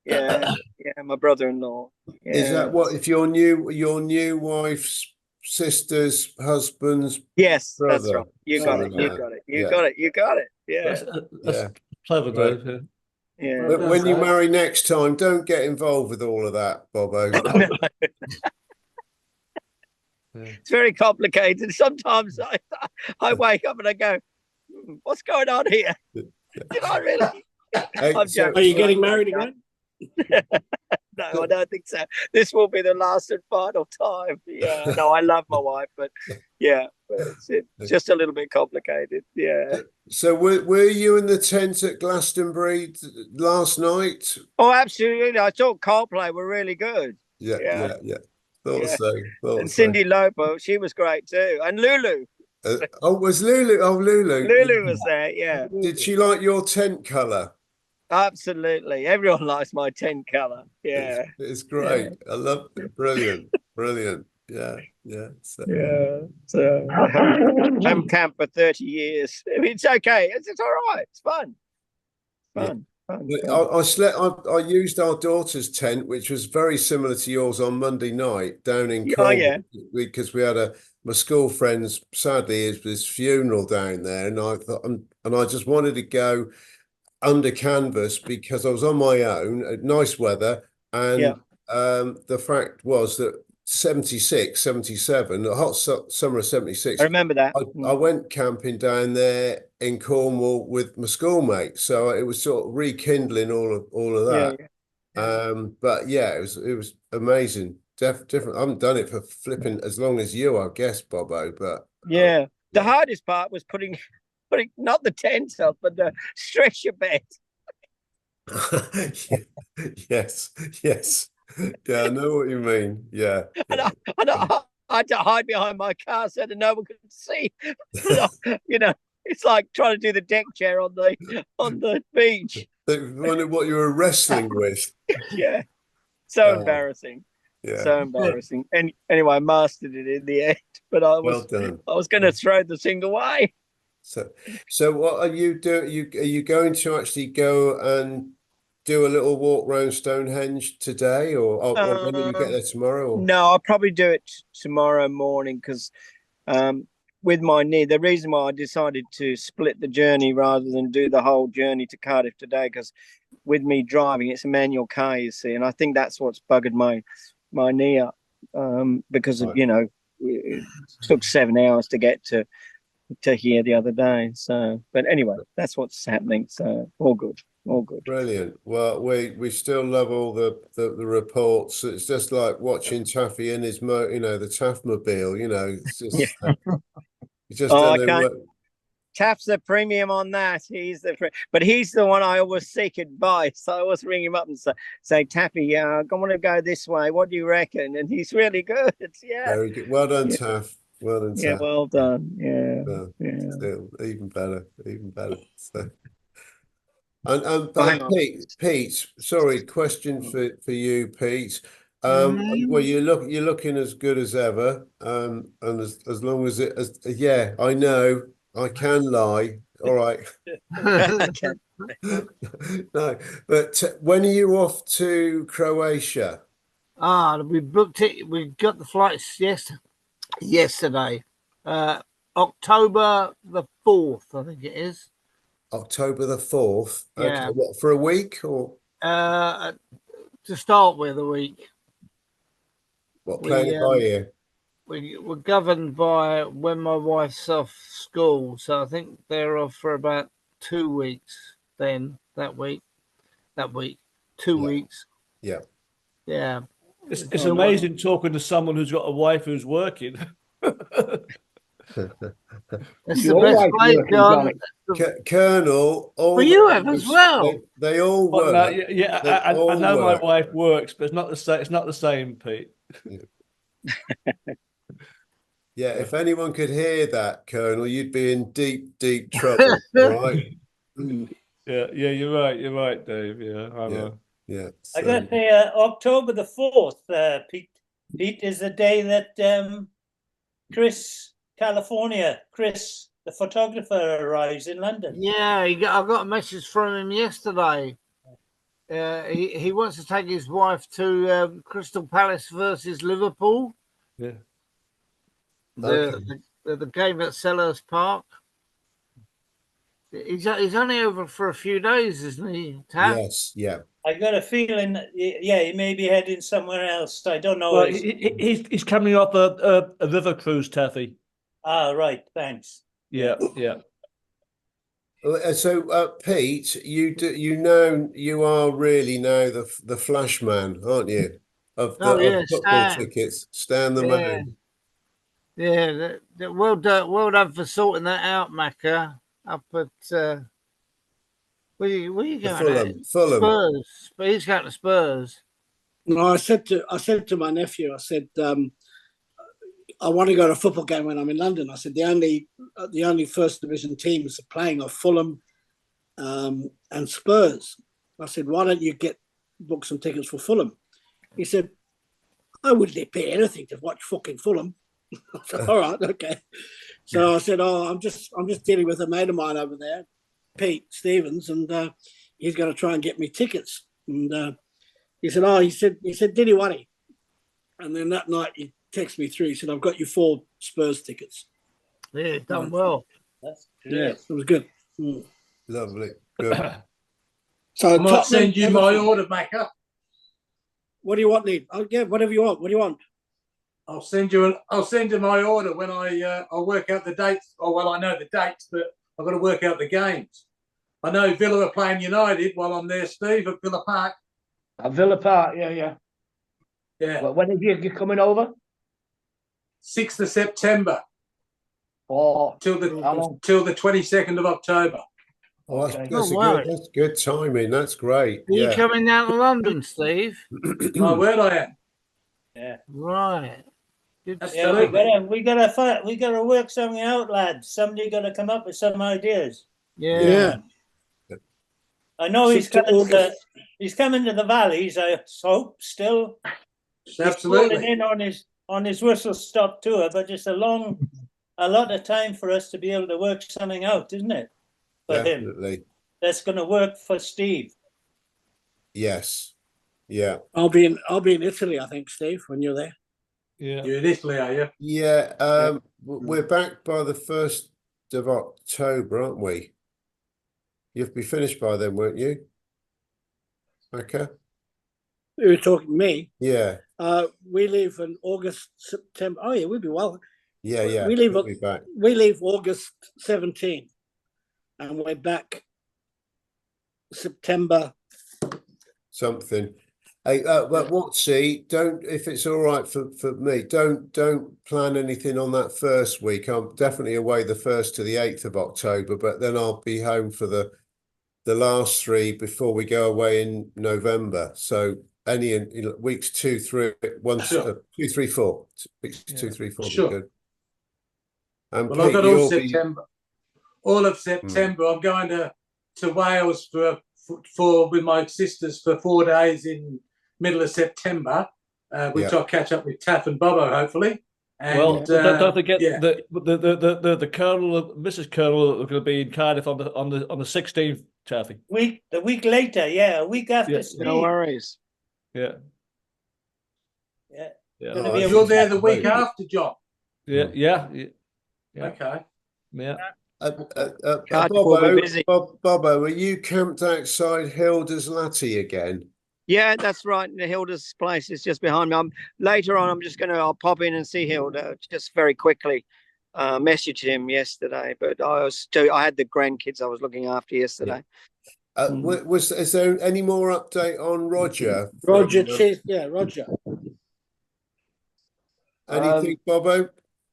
S9: Yeah, yeah, my brother-in-law. Yeah.
S1: Is that what if your new wife's sister's husband's
S9: Yes, that's
S1: brother?
S9: right. You got it. You
S1: Yeah.
S9: got it. You
S1: Yeah.
S9: got it. You got it. Yeah,
S4: That's
S1: Yeah.
S4: clever,
S1: Right.
S4: Dave.
S9: yeah.
S1: But when you marry next time, don't get involved with all of that, Bobo.
S9: It's very complicated. Sometimes I wake up and I go, "What's going on here? Did I really?"
S1: Hey,
S9: I'm
S1: so-
S5: Are
S9: joking.
S5: you getting married again?
S9: No, I don't think so. This will be the last and final time. Yeah, no, I love my wife, but yeah, but it's just a little bit complicated. Yeah.
S1: So were you in the tent at Glastonbury last night?
S9: Oh, absolutely. I thought Coldplay were really good.
S1: Yeah.
S9: Yeah.
S1: Thought
S9: Yeah.
S1: so. Thought
S9: And
S1: so.
S9: Cindy Lauper, she was great too. And Lulu.
S1: Was Lulu? Oh, Lulu.
S9: Lulu was there, yeah.
S1: Did she like your tent colour?
S9: Absolutely. Everyone likes my tent colour. Yeah.
S1: It's great. I love it. Brilliant. Brilliant. Yeah. Yeah. So,
S9: Yeah. So I haven't camped for 30 years. I mean, it's okay. It's all right. It's fun. Fun. Fun.
S1: I slept. I used our daughter's tent, which was very similar to yours, on Monday night down in
S9: Oh,
S1: Cornwall,
S9: yeah.
S1: because we had my school friend's, sadly, his funeral down there, and I thought, and I just wanted to go under canvas because I was on my own, nice weather, and the fact was that 76, 77, the hot summer of 76,
S9: I remember that.
S1: I went camping down there in Cornwall with my schoolmates, so it was sort of rekindling all of that. But yeah, it was amazing. Different. I haven't done it for flipping as long as you, I guess, Bobo. But
S9: yeah, the hardest part was putting not the tent up, but the stretcher bed.
S1: Yes, yes. Yeah, I know what you mean. Yeah.
S9: And I had to hide behind my car so that no one could see. You know, it's like trying to do the deck chair on the beach.
S1: They wondered what you were wrestling with.
S9: Yeah. So embarrassing.
S1: Yeah.
S9: So embarrassing. And anyway, I mastered it in the end. But I was going to throw the thing away.
S1: So what are you doing? Are you going to actually go and do a little walk around Stonehenge today, or when do you get there tomorrow? Or?
S9: No, I'll probably do it tomorrow morning because with my knee, the reason why I decided to split the journey rather than do the whole journey to Cardiff today, because with me driving, it's a manual car, you see, and I think that's what's buggered my knee up because of, it took 7 hours to get to here the other day. So, but anyway, that's what's happening. So all good. All good.
S1: Brilliant. Well, we still love all the reports. It's just like watching Taffy in his the Taffmobile. It's just you just don't know what.
S9: Taff's the premium on that. But he's the one I always seek advice. I always ring him up and say, Taffy, I want to go this way. What do you reckon? And he's really good. Yeah.
S1: Very good. Well done, Taff. Well done, Taff.
S9: Yeah, well done. Yeah.
S1: Still, even better. So. Pete, sorry, question for you, Pete. Well, you're looking as good as ever. And as long as I know I can lie. All right. No, but when are you off to Croatia?
S5: We booked it. We got the flights yesterday. October the 4th, I think it is.
S1: October the 4th. Okay.
S5: Yeah.
S1: What, for a week or?
S5: To start with, a week.
S1: What, playing it by ear?
S5: We're governed by when my wife's off school, so I think they're off for about 2 weeks. Then that week, 2 weeks.
S1: Yeah.
S5: Yeah.
S4: It's amazing talking to someone who's got a wife who's working.
S5: That's the best way, John.
S1: Colonel.
S5: Well, you have as well.
S1: They all work.
S4: No, I know my wife works, but it's not the same. It's not the same, Pete.
S1: Yeah, if anyone could hear that, Colonel, you'd be in deep, deep trouble, right?
S4: Yeah, you're right, Dave. Yeah,
S1: yeah.
S8: I got to say, October the 4th, Pete. Pete is the day that Chris, the photographer, arrives in London.
S5: Yeah, I got a message from him yesterday. He wants to take his wife to Crystal Palace versus Liverpool.
S4: Yeah.
S5: The game at Sellers Park. He's only over for a few days, isn't he, Taff?
S1: Yes, yeah.
S8: I got a feeling, he may be heading somewhere else. I don't know.
S4: Well, he's coming off a river cruise, Taffy.
S8: Ah, right. Thanks.
S4: Yeah.
S1: So, Pete, you are really now the flash man, aren't you? Of football tickets, Stan the man.
S5: Yeah, well done for sorting that out, Macca. Up at where you going?
S1: Fulham.
S5: Spurs, but he's going to Spurs. No, I said to my nephew, I said, I want to go to a football game when I'm in London. I said the only first division teams playing are Fulham and Spurs. I said, why don't you book some tickets for Fulham? He said, I wouldn't pay anything to watch fucking Fulham. I said, all right, okay. So I said, I'm just dealing with a mate of mine over there, Pete Stevens, and he's going to try and get me tickets. And he said, did he want it? And then that night he texted me through. He said, I've got you 4 Spurs tickets.
S6: Yeah, done well.
S8: That's
S5: Yeah, it was good. Mm.
S1: Lovely. Good.
S5: So
S2: I might send you my order back up.
S5: What do you want, Lee? Oh, yeah, whatever you want. What do you want?
S2: I'll send you my order when I'll work out the dates. Oh well, I know the dates, but I've got to work out the games. I know Villa are playing United while I'm there, Steve, at Villa Park.
S6: At Villa Park, yeah. Well, when are you coming over?
S2: 6th of September.
S6: Till
S2: the 22nd of October.
S1: Oh,
S6: Okay.
S1: that's good timing. That's great.
S10: Are you coming down to London, Steve?
S2: My word, I am.
S8: Yeah.
S10: Right.
S8: We gotta work something out, lads. Somebody gotta come up with some ideas.
S10: Yeah.
S8: I know he's coming to the valleys, I hope, still.
S2: Absolutely.
S8: He's in on his whistle stop tour, but it's a lot of time for us to be able to work something out, isn't it? For him. That's gonna work for Steve.
S1: Yes. Yeah.
S5: I'll be in Italy, I think, Steve, when you're there.
S4: Yeah.
S2: You're in Italy, are you?
S1: Yeah. We're back by the 1st of October, aren't we? You'll be finished by then, won't you? Okay.
S5: You were talking to me.
S1: Yeah.
S5: We leave in August, September. Oh yeah, we'll be well.
S1: Yeah.
S5: We leave.
S1: We'll be back.
S5: We leave August 17, and we're back September.
S1: Something. Hey, don't, if it's all right for me, don't plan anything on that first week. I'm definitely away the 1st to the 8th of October, but then I'll be home for the last 3 before we go away in November. So any weeks 2, 3, 1, 2, 3, 4. Weeks 2, 3, 4
S2: Sure.
S1: be good. And
S2: well, I've got all September. All of
S1: Hmm.
S2: September, I'm going to Wales for with my sisters for 4 days in middle of September, which I'll catch up with Taff and Bobo hopefully. And,
S4: well, don't forget the Colonel, Mrs. Colonel, are going to be in Cardiff on the 16th, Taffy.
S8: The week later, a week after. Steve.
S10: No worries.
S4: Yeah.
S2: You're there the week after, John.
S4: Yeah.
S2: Okay.
S4: Yeah.
S1: Bobo, are you camped outside Hilda's Latte again?
S9: Yeah, that's right. Hilda's place is just behind me. Later on, I'll pop in and see Hilda just very quickly. Messaged him yesterday, but I had the grandkids I was looking after yesterday.
S1: Is there any more update on Roger?
S5: Roger.
S1: Anything, Bobo?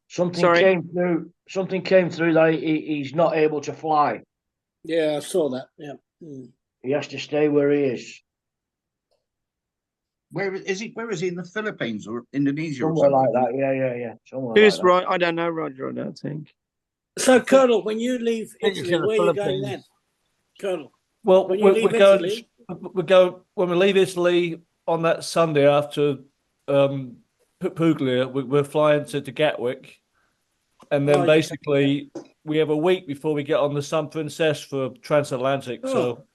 S6: Something came through that he's not able to fly.
S5: Yeah, I saw that. Yeah.
S6: He has to stay where he is.
S3: Where is he? Where is he? In the Philippines or Indonesia?
S6: Somewhere
S3: or
S6: like that. Yeah.
S9: Who's right? I don't know Roger. I don't think.
S5: So, Colonel, when you leave Italy, where are you going then, Colonel?
S4: Well,
S5: when
S4: when we leave Italy on that Sunday after Puglia, we're flying to Gatwick, and then basically we have a week before we get on the Sun Princess for transatlantic. So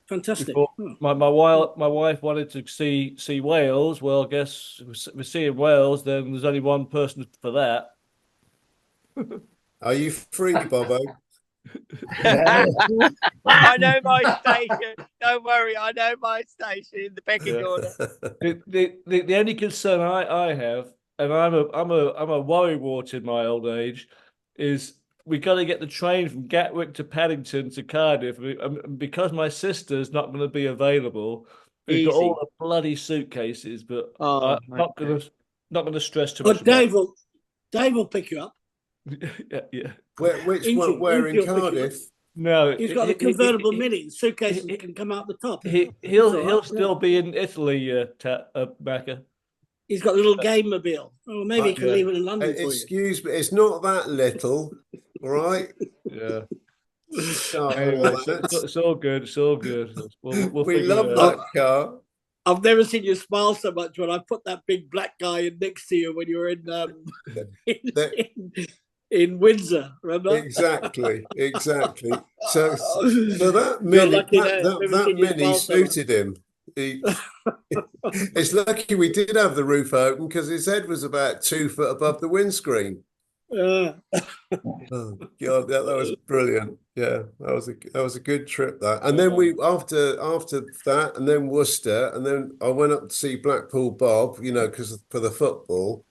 S5: fantastic!
S4: My wife wanted to see Wales. Well, I guess we're seeing Wales. Then there's only one person for that.
S1: Are you free, Bobo?
S9: I know my station. Don't worry, I know my station in the pecking order.
S4: The only concern I have, and I'm a worrywart in my old age, is we got to get the train from Gatwick to Paddington to Cardiff, and because my sister's not going to be available, we've got all the bloody suitcases. But I'm not going to stress too much.
S5: But Dave will pick you up.
S4: Yeah.
S1: Where in Cardiff?
S4: No,
S5: He's got a convertible mini. The suitcases can come out the top.
S4: he'll still be in Italy, Macca.
S5: He's got a little game mobile. Oh, maybe he can
S4: Yeah.
S5: leave it in London for you.
S1: Excuse me, it's not that little, all right?
S4: Yeah.
S1: Oh,
S4: Anyway,
S1: that's-
S4: it's all good. It's all good. We'll
S1: we
S4: figure
S1: love
S4: it
S1: that
S4: out.
S1: car.
S5: I've never seen you smile so much when I put that big black guy in next to you when you were in in Windsor. Remember?
S1: Exactly. So that
S5: You're
S1: mini,
S5: lucky there. I've never
S1: that
S5: seen you
S1: mini
S5: smile so much.
S1: suited him. It's lucky we did have the roof open because his head was about 2 foot above the windscreen.
S5: Yeah.
S1: Oh God, that was brilliant. Yeah, that was a good trip. That, and then we after that, and then Worcester, and then I went up to see Blackpool Bob, because for the football,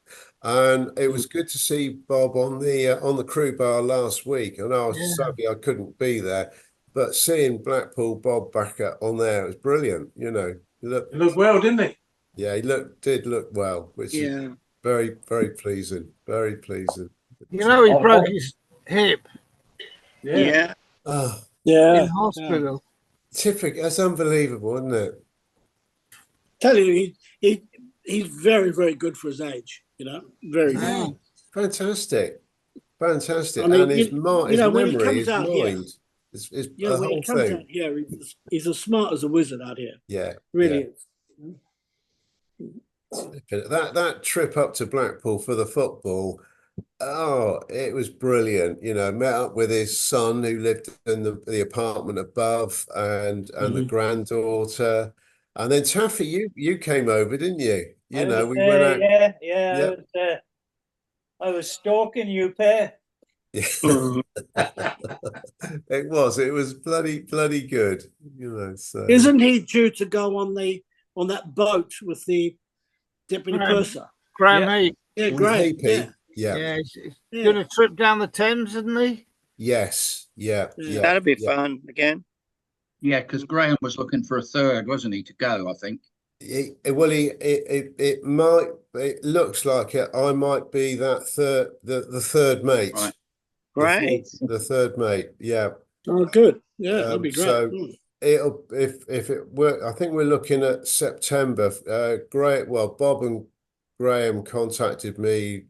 S1: and it was good to see Bob on the crew bar last week. And I was sorry I couldn't be there, but seeing Blackpool Bob back on there was brilliant.
S2: He looked well, didn't he?
S1: Yeah, he did look well, which is very, very pleasing. Very pleasing.
S10: He broke his hip.
S2: Yeah.
S1: Oh,
S10: In hospital.
S1: Typical. That's unbelievable, isn't it?
S5: Tell you, he's very, very good for his age. Very good.
S1: Fantastic.
S5: I mean,
S1: And his
S5: when he
S1: memory,
S5: comes
S1: his
S5: out here,
S1: mind, is
S5: when
S1: the
S5: he
S1: whole
S5: comes
S1: thing.
S5: out here, he's as smart as a wizard out here.
S1: Yeah,
S5: Really is.
S1: That trip up to Blackpool for the football, it was brilliant. Met up with his son who lived in the apartment above, and the granddaughter, and then Taffy, you came over, didn't you? We went out.
S8: Yeah. I was stalking you, pair.
S1: It was bloody good. So
S5: Isn't he due to go on that boat with the deputy purser?
S10: Graham Heap.
S5: Yeah,
S1: with
S5: great.
S1: Heapy,
S10: Yeah, he's doing a trip down the Thames, isn't he?
S1: Yes, yeah.
S9: That'd be fun again.
S3: Yeah, because Graham was looking for a third, wasn't he, to go, I think.
S1: It looks like it. I might be that the third mate.
S3: Right.
S9: Great.
S1: The third mate. Yeah.
S5: Oh, good. Yeah, that'd be great.
S1: So it'll if it work. I think we're looking at September. Bob and Graham contacted me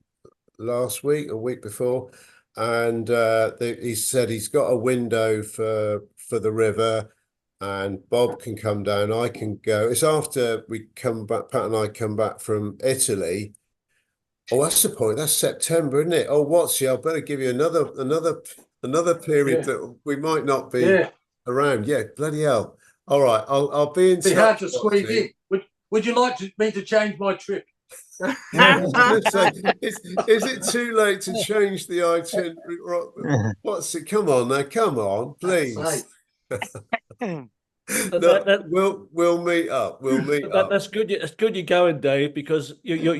S1: last week or week before, and he said he's got a window for the river. And Bob can come down. I can go. It's after we come back. Pat and I come back from Italy. Oh, that's the point. That's September, isn't it? Oh, I better give you another period that we might not be around. Yeah, bloody hell. All right, I'll be in touch.
S2: Be hard to squeeze in. Would you like me to change my trip?
S1: Is it too late to change the itinerary? What's it? Come on now, come on, please. We'll meet up.
S4: That's good. It's good you're going, Dave, because you're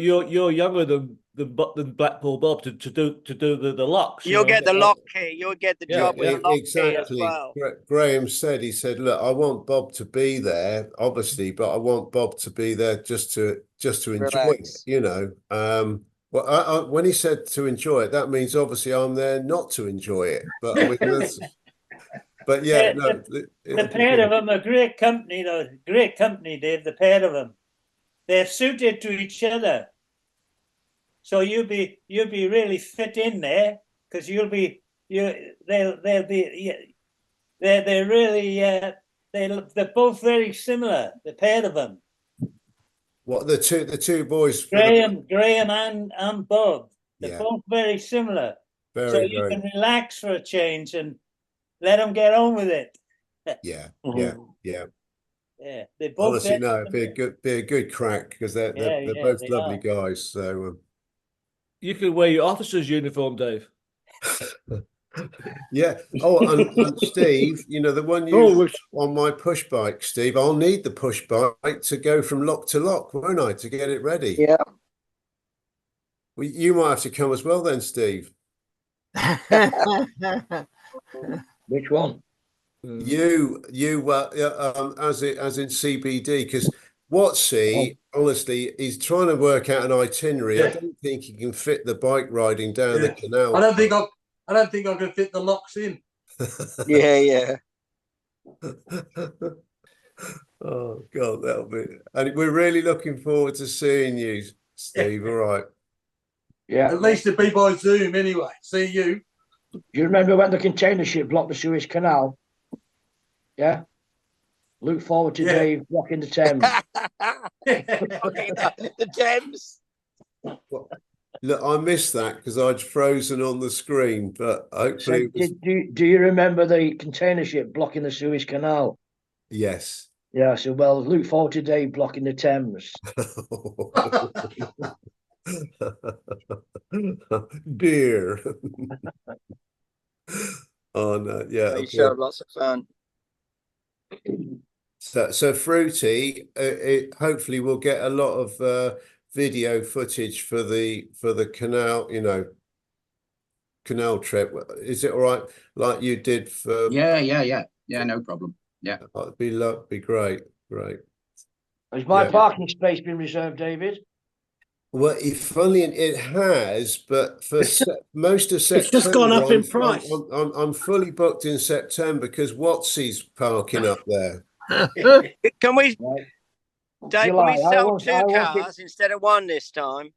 S4: younger than Blackpool Bob to do the locks.
S9: You'll get the lock key. You'll get the job with the lock key as well.
S1: Graham said, "Look, I want Bob to be there, obviously, but I want Bob to be there just to enjoy it, when he said to enjoy it, that means obviously I'm there not to enjoy it. But I mean, but yeah,
S8: the pair of them are great company, though. Great company, Dave. The pair of them, they're suited to each other. So you'll be really fit in there because they're really they're both very similar. The pair of them.
S1: What the two boys?
S8: Graham and Bob. They're both very similar. You can relax for a change and let them get on with it.
S1: Yeah.
S8: Yeah, they both.
S1: Honestly, no, it'd be a good crack because they're both lovely guys. So
S4: you could wear your officer's uniform, Dave.
S1: Yeah. Oh, and Steve, the one on my push bike, Steve. I'll need the push bike to go from lock to lock, won't I, to get it ready?
S6: Yeah.
S1: Well, you might have to come as well, then, Steve.
S6: Which one?
S1: You as in CBD, because honestly, he's trying to work out an itinerary. I don't think he can fit the bike riding down the canal.
S2: I don't think I can fit the locks in.
S9: Yeah, yeah.
S1: Oh God, that'll be. And we're really looking forward to seeing you, Steve. All right.
S6: Yeah.
S2: At least it'd be by Zoom anyway. See you.
S6: Do you remember when the container ship blocked the Suez Canal? Yeah. Look forward to
S2: Yeah.
S6: Dave blocking the Thames.
S9: The Thames.
S1: Well, look, I missed that because I'd frozen on the screen, but
S6: So
S1: hopefully it was.
S6: do you remember the container ship blocking the Suez Canal?
S1: Yes.
S6: Yeah, so well, look forward to Dave blocking the Thames.
S1: Dear. Oh no, yeah.
S9: You showed lots of fun.
S1: So Fruity, hopefully we'll get a lot of video footage for the canal, canal trip. Is it all right? Like you did for?
S3: Yeah, no problem. Yeah.
S1: Be great.
S6: Has my
S1: Yeah.
S6: parking space been reserved, David?
S1: Well, if only it has, but for most of September,
S5: It's just gone up in price.
S1: I'm fully booked in September because Watsie's parking up there.
S9: Can we,
S6: Right.
S9: Dave,
S6: July,
S9: can we
S6: I
S9: sell
S6: want-
S9: two
S6: I want
S9: cars instead of one this time?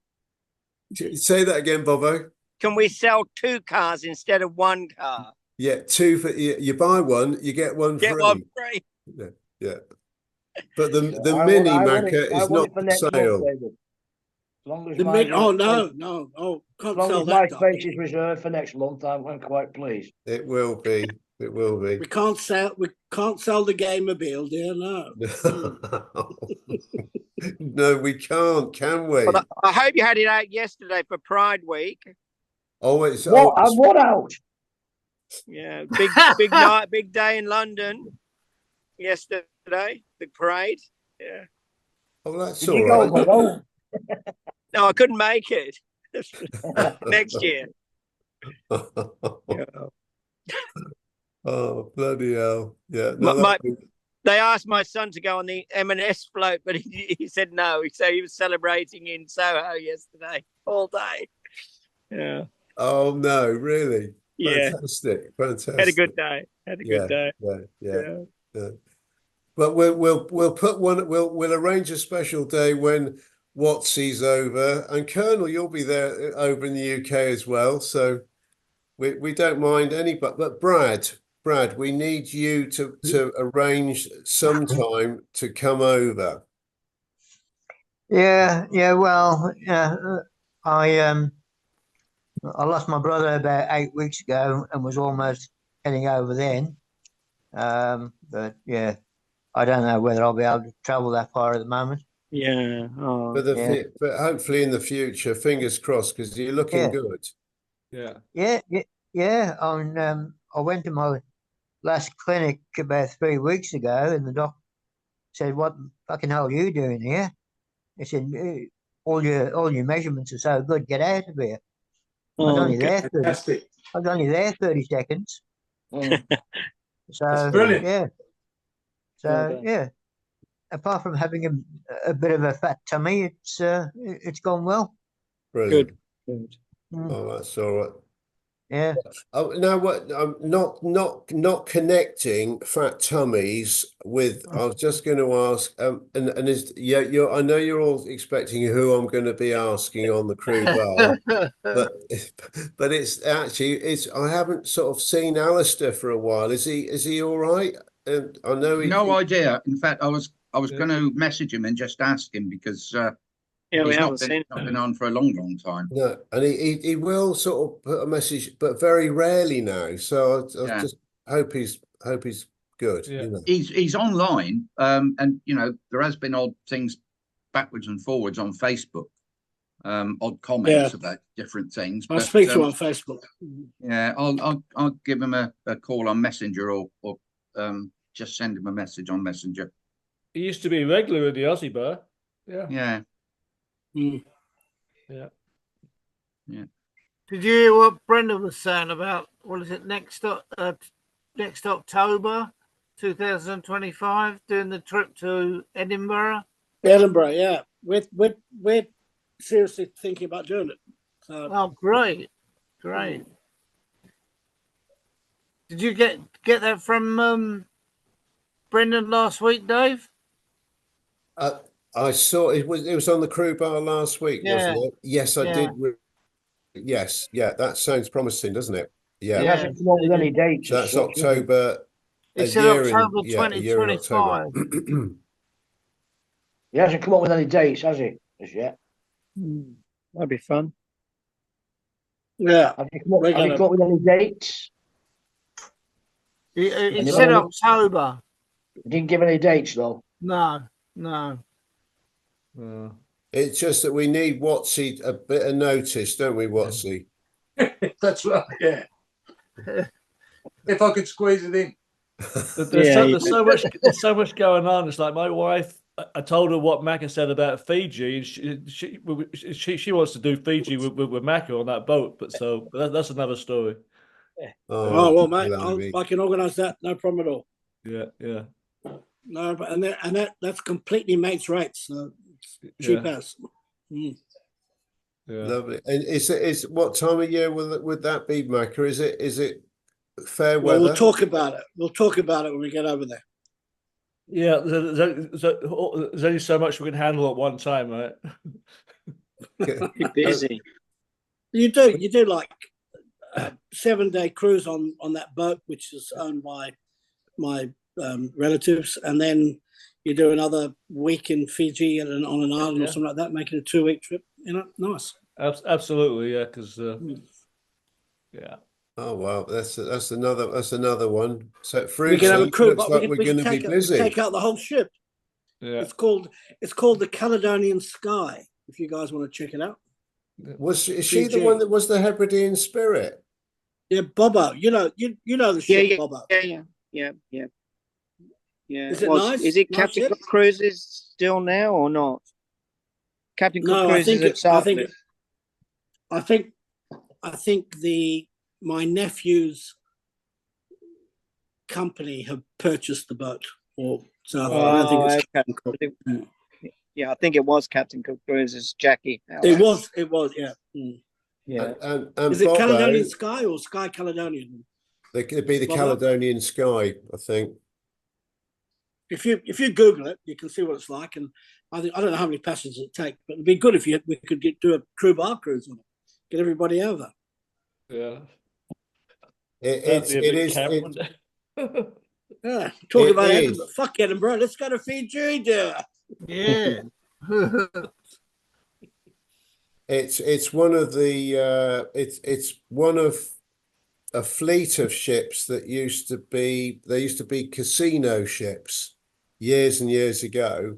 S1: Say that again, Bobo.
S9: Can we sell two cars instead of one car?
S1: Yeah, two for you buy one, you get one
S9: Get
S1: free.
S9: one free.
S1: Yeah. But the
S6: I
S1: mini
S6: want it-
S1: Macca
S6: I
S1: is
S6: want
S1: not
S6: it for
S1: for
S6: next month,
S1: sale.
S6: David. As long as
S5: The
S6: my
S5: mid, oh
S6: space-
S5: no,
S6: as
S5: can't
S6: long
S5: sell
S6: as my
S5: that. Doc.
S6: space is reserved for next month, I'm quite pleased.
S1: It will be. It will be.
S5: We can't sell the Gamermobile, dear. No.
S1: No, we can't, can we?
S9: Well, I hope you had it out yesterday for Pride Week.
S1: Oh, it's
S6: What out?
S9: Yeah, big night, big day in London yesterday. The parade. Yeah.
S1: oh, that's
S6: Did
S1: all
S6: you go,
S1: right.
S6: Bobo?
S9: No, I couldn't make it. Next year. Yeah.
S1: Oh, bloody hell. Yeah. No,
S9: They asked my son to go on the M&S float, but he said no. So he was celebrating in Soho yesterday all day. Yeah.
S1: oh no, really?
S9: Yeah.
S1: Fantastic.
S9: Had a good day. Had a good day.
S1: Yeah. But we'll put one. We'll arrange a special day when Watsie's over, and Colonel, you'll be there over in the UK as well. So we don't mind any. But Brad, we need you to arrange some time to come over.
S7: Yeah. Well, I lost my brother about 8 weeks ago and was almost heading over then. But yeah, I don't know whether I'll be able to travel that far at the moment.
S9: Yeah. Oh.
S1: But hopefully in the future, fingers crossed, because you're looking good.
S4: Yeah.
S7: Yeah. I went to my last clinic about 3 weeks ago, and the doctor said, "What fucking hell are you doing here?" He said, all your measurements are so good. Get out of here." I was only there 30 seconds.
S6: Mm.
S7: So
S2: That's brilliant.
S7: yeah. So
S6: Well
S7: yeah. Apart from having a bit of a fat tummy, it's gone well.
S1: Brilliant.
S9: Good.
S1: Oh, that's all right.
S7: Yeah.
S1: Oh, no, what? I'm not connecting fat tummies with. I was just going to ask, and is you're. I know you're all expecting who I'm going to be asking on the crew bar, but it's actually I haven't sort of seen Alistair for a while. Is he all right? I know
S3: No idea. In fact, I was going to message him and just ask him because
S9: Yeah, we
S3: he's
S9: haven't seen
S3: not been on for a long time.
S1: No, and he will sort of put a message, but very rarely now. So I just hope he's good.
S4: Yeah.
S1: You know.
S3: He's online, and there has been odd things backwards and forwards on Facebook, odd comments about different things.
S5: I speak to him on Facebook.
S3: Yeah, I'll give him a call on Messenger or just send him a message on Messenger.
S4: He used to be regular in the Aussie bar. Yeah.
S3: Yeah.
S5: Mm.
S4: Yeah.
S10: Did you hear what Brenda was saying about what is it next October 2025 doing the trip to Edinburgh?
S5: Edinburgh, yeah. We're seriously thinking about doing it. So
S10: Oh, great. Did you get that from Brendan last week, Dave?
S1: I saw it was on the crew bar last week, wasn't
S10: Yeah.
S1: it? Yes, I
S10: Yeah.
S1: did. Yes, yeah, that sounds promising, doesn't it? Yeah.
S6: He
S10: Yeah.
S6: hasn't come up with any dates
S1: So
S6: as
S1: that's
S6: such, has he?
S1: October,
S10: He
S1: a
S10: said
S1: year in,
S10: October
S1: yeah, a year in October.
S10: 2025.
S6: He hasn't come up with any dates, has he? As yet.
S9: That'd be fun.
S5: Yeah,
S6: Have you come up,
S5: We're
S6: have you
S5: gonna-
S6: come up with any dates?
S10: He
S6: Anybody
S10: said
S6: know?
S10: October.
S6: He didn't give any dates though.
S10: No.
S1: It's just that we need Watsy a bit of notice, don't we, Watsy?
S2: That's right. Yeah. If I could squeeze it in.
S4: There's so much going on. It's like my wife. I told her what Macca said about Fiji, and she wants to do Fiji with Macca on that boat. But that's another story.
S5: Oh well, mate,
S1: blimey.
S5: I can organise that. No problem at all.
S4: Yeah.
S5: No, but that's completely mates rates. So it's cheap as.
S4: Yeah.
S1: Lovely. And is what time of year would that be, Macca? Is it fair
S5: Well,
S1: weather?
S5: we'll talk about it. We'll talk about it when we get over there.
S4: Yeah, there's only so much we can handle at one time, right?
S9: Be busy.
S5: You do like a 7-day cruise on that boat, which is owned by my relatives, and then you do another week in Fiji on an island or something like that, making a 2-week trip. Nice.
S4: Absolutely, yeah. Because yeah.
S1: Oh wow, that's another one. So
S5: We can have a
S1: Fruity,
S5: crew,
S1: looks
S5: but
S1: like
S5: we
S1: we're going to be busy.
S5: take out the whole ship.
S4: Yeah.
S5: It's called the Caledonian Sky. If you guys want to check it out.
S1: Is she the
S5: Fiji.
S1: one that was the Hebridean Spirit?
S5: Yeah, Bobo. You know the ship, Bobo.
S9: Yeah.
S5: Is it
S9: Was-
S5: nice?
S9: Is it
S5: Nice
S9: Captain
S5: ship?
S9: Cook Cruises still now or not? Captain Cook
S5: No, I
S9: Cruises
S5: think
S9: at Southwest.
S5: I think my nephew's company have purchased the boat, or so I don't think it's
S9: okay.
S5: Captain Cook.
S9: Yeah, I think it was Captain Cook Cruises, Jackie.
S5: It was, yeah.
S9: Yeah.
S1: And
S5: Is it
S1: Bobo,
S5: Caledonian Sky or Sky Caledonian?
S1: it'd be the
S5: Bobo?
S1: Caledonian Sky, I think.
S5: If you Google it, you can see what it's like. And I don't know how many passengers it take, but it'd be good if we could do a crew bar cruise on it, get everybody over.
S4: Yeah.
S1: It is.
S5: Yeah, talk
S1: It
S5: about
S1: is.
S5: Edinburgh. Fuck Edinburgh. Let's go to Fiji, do it.
S10: Yeah.
S1: It's one of the it's one of a fleet of ships that used to be casino ships years and years ago,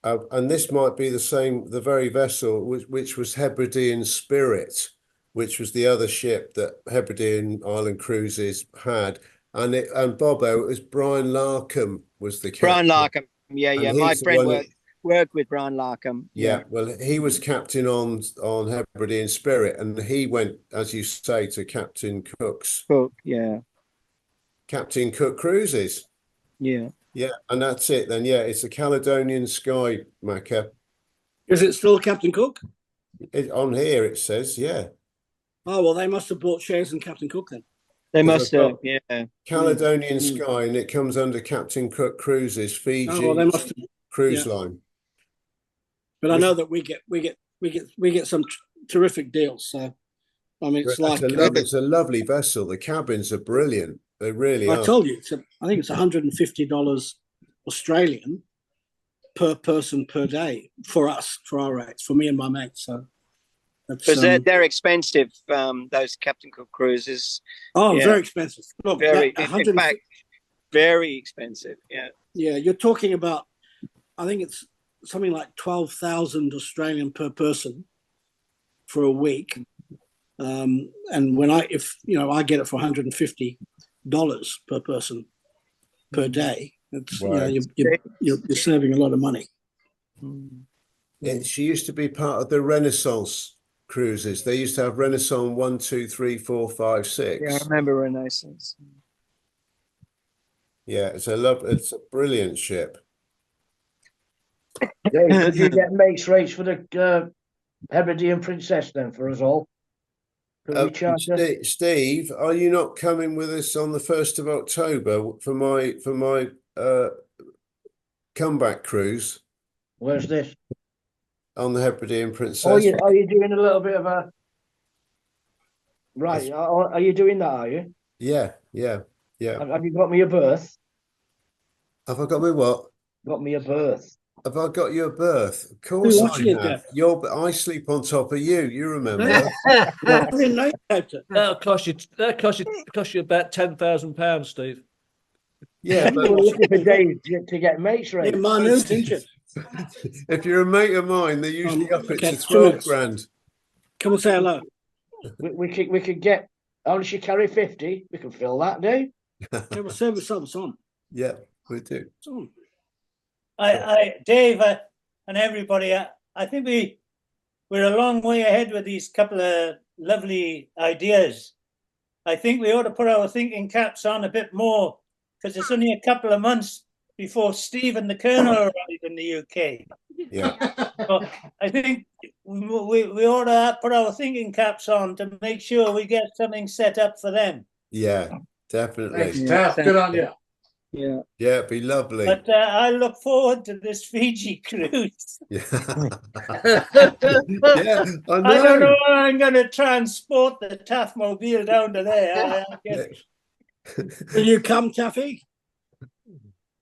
S1: and this might be the very vessel which was Hebridean Spirit, which was the other ship that Hebridean Island Cruises had, and Bobo, it was Brian Larkham was the captain.
S9: Brian Larkham. Yeah.
S1: And
S9: My
S1: he's the
S9: friend
S1: one
S9: worked with Brian Larkham.
S1: Yeah, well, he was captain on Hebridean Spirit, and he went, as you say, to Captain Cook's
S9: Cook. Yeah.
S1: Captain Cook Cruises.
S9: Yeah.
S1: Yeah, and that's it then. Yeah, it's a Caledonian Sky, Macca.
S5: Is it still Captain Cook?
S1: On here it says, yeah,
S5: Oh well, they must have bought shares in Captain Cook then.
S9: They
S1: Because
S9: must
S1: I've
S9: have.
S1: got-
S9: Yeah.
S1: Caledonian Sky, and it comes under Captain Cook Cruises, Fiji
S5: Oh well, they must have.
S1: cruise
S5: yeah.
S1: line.
S5: But I know that we get some terrific deals. So I mean, it's like
S1: It's a lovely vessel. The cabins are brilliant. They really
S5: I
S1: are.
S5: told you. I think it's $150 Australian per person per day for us, for our rates, for me and my mates. So that's
S9: Because they're expensive, those Captain Cook Cruises. yeah.
S5: very expensive. Look,
S9: Very,
S5: that
S9: in fact, very expensive. Yeah.
S5: yeah, you're talking about. I think it's something like 12,000 Australian per person for a week. And when I get it for $150 per person per day, it's
S1: Wow.
S5: you're saving a lot of money.
S1: She used to be part of the Renaissance cruises. They used to have Renaissance 1, 2, 3, 4, 5, 6.
S9: Yeah, I remember Renaissance.
S1: Yeah, it's a brilliant ship.
S6: Dave, could you get mates rates for the Hebridean Princess then for us all? Could we charter?
S1: Steve, are you not coming with us on the 1st of October for my comeback cruise
S6: Where's this?
S1: on the Hebridean Princess?
S6: Oh, are you doing a little bit of a right? Are you doing that? Are you?
S1: Yeah.
S6: Have you got me a berth?
S1: Have I got me what?
S6: Got me a berth.
S1: Have I got you a berth? Of
S5: Who
S1: course
S5: watching
S1: I
S5: it,
S1: have.
S5: Jeff?
S1: I sleep on top of you. You remember?
S5: I didn't know that.
S4: That'll cost you about £10,000, Steve.
S1: Yeah,
S6: We're
S1: but
S6: looking for days to get mates
S5: Yeah,
S6: ready.
S5: minute, didn't you?
S1: if you're a mate of mine, they're usually up it
S5: okay,
S1: to
S5: 2
S1: 12
S5: minutes.
S1: grand.
S5: Come and say hello.
S6: We could get. How does she carry 50? We can fill that, Dave.
S5: They will service us on.
S1: Yeah, we do.
S5: It's on.
S8: Dave, and everybody, I think we're a long way ahead with these couple of lovely ideas. I think we ought to put our thinking caps on a bit more, because it's only a couple of months before Steve and the Colonel arrive in the UK.
S1: Yeah.
S8: So I think we ought to put our thinking caps on to make sure we get something set up for them.
S1: Yeah, definitely.
S2: Thanks, Taff. Good on you.
S5: Yeah.
S1: Yeah, it'd be lovely.
S8: But I look forward to this Fiji cruise.
S1: Yeah. Yeah, I know.
S8: I don't know how I'm going to transport the Taff mobile down to there.
S5: Will you come, Taffy?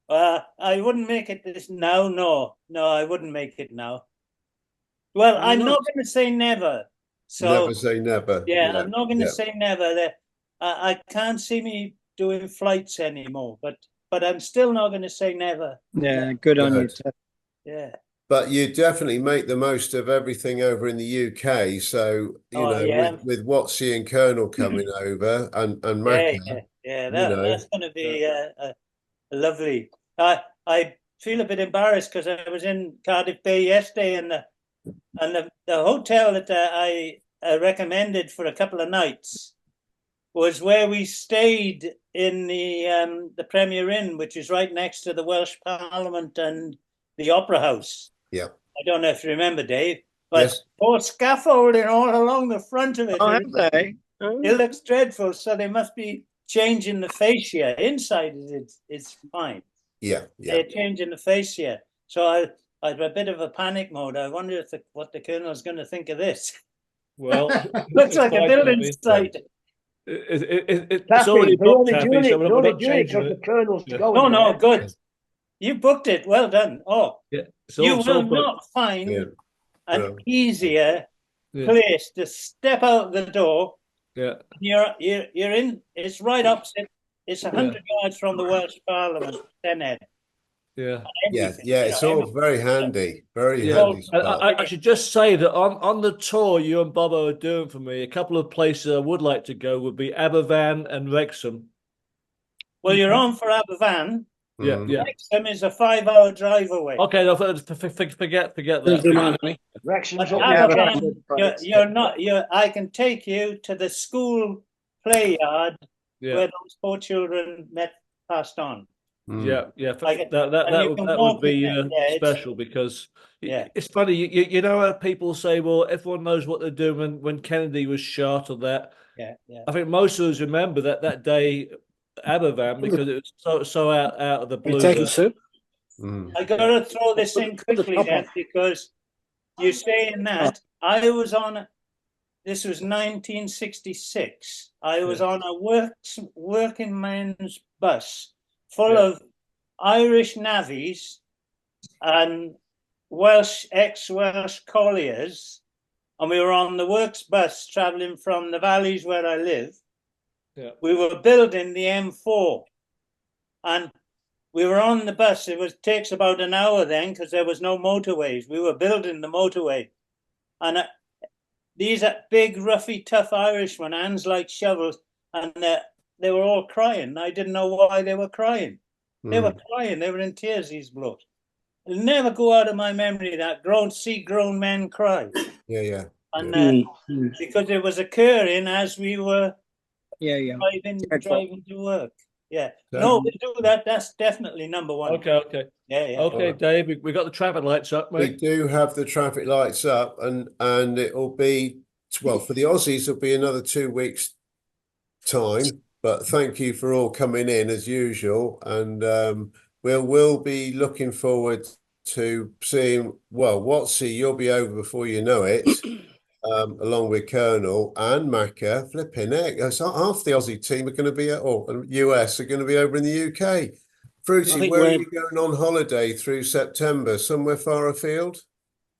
S8: I wouldn't make it this now. No, I wouldn't make it now. Well,
S5: Why
S8: I'm
S5: not?
S8: not going to say never. So
S1: Never say never.
S8: yeah, I'm not going to
S1: yeah.
S8: say never. I can't see me doing flights anymore, but I'm still not going to say never.
S11: Yeah, good on you.
S1: Good.
S11: Taff.
S8: Yeah.
S1: But you definitely make the most of everything over in the UK. So, with Watsy and Colonel coming over and Macca,
S8: that's going to be lovely. I feel a bit embarrassed because I was in Cardiff Bay yesterday, and the hotel that I recommended for a couple of nights was where we stayed in the Premier Inn, which is right next to the Welsh Parliament and the Opera House.
S1: Yeah.
S8: I don't know if you remember, Dave, but
S1: Yes.
S8: scaffolding all along the front of it.
S9: Oh, have they?
S8: It looks dreadful, so they must be changing the fascia. Inside it's fine.
S1: Yeah.
S8: They're changing the fascia. So I've a bit of a panic mode. I wonder what the Colonel's going to think of this.
S4: Well,
S8: Looks like a building site.
S4: It's already booked, Taffy, so we're not changing it.
S6: The Colonel's
S1: Yeah.
S6: going.
S8: No, good. You booked it. Well done. Oh,
S4: Yeah,
S8: you
S4: it's all
S8: will
S4: booked.
S8: not find
S1: Yeah.
S8: an easier
S4: Yeah.
S8: place to step out the door.
S4: Yeah.
S8: You're in. It's right opposite. It's 100 yards from the Welsh Parliament. Tenhead.
S4: Yeah.
S1: Yeah. It's all very handy. Very
S4: Yeah.
S1: handy spot.
S4: I should just say that on the tour you and Bobo are doing for me, a couple of places I would like to go would be Aberfan and Wrexham.
S8: Well, you're on for Aberfan.
S4: Yeah, yeah.
S8: Wrexham is a 5-hour drive away.
S4: Okay, no, forget that.
S6: Wrexham's
S8: But
S6: up there.
S8: Aberfan, you're not. I can take you to the school play yard where those poor children passed on.
S4: Yeah.
S8: Like,
S4: That would be special because it's funny. You know how people say, well, everyone knows what they're doing when Kennedy was shot or that.
S8: Yeah.
S4: I think most of us remember that day Aberfan because it was so out of the blue.
S5: Taking soup.
S8: I got to throw this in quickly then, because you're saying that I was on. This was 1966. I was on a working men's bus full of Irish navvies and ex-Welsh colliers, and we were on the works bus travelling from the valleys where I live.
S4: Yeah.
S8: We were building the M4, and we were on the bus. It takes about an hour then because there was no motorways. We were building the motorway, and these are big, roughy, tough Irishmen, hands like shovels, and they were all crying. I didn't know why they were crying. They were crying. They were in tears, these blokes. It'll never go out of my memory that see grown men cry.
S1: Yeah.
S8: And because it was occurring as we were driving to work. Yeah. No, we do that. That's definitely number one.
S4: Okay.
S8: Yeah.
S4: Okay, Dave, we got the traffic lights up, mate.
S1: We do have the traffic lights up, and it will be well, for the Aussies, it'll be another 2 weeks' time. But thank you for all coming in as usual, and we'll be looking forward to seeing. Well, Watsy, you'll be over before you know it, along with Colonel and Macca. Flipping heck, so half the Aussie team are going to be or US are going to be over in the UK. Fruity, where are you going on holiday through September? Somewhere far afield?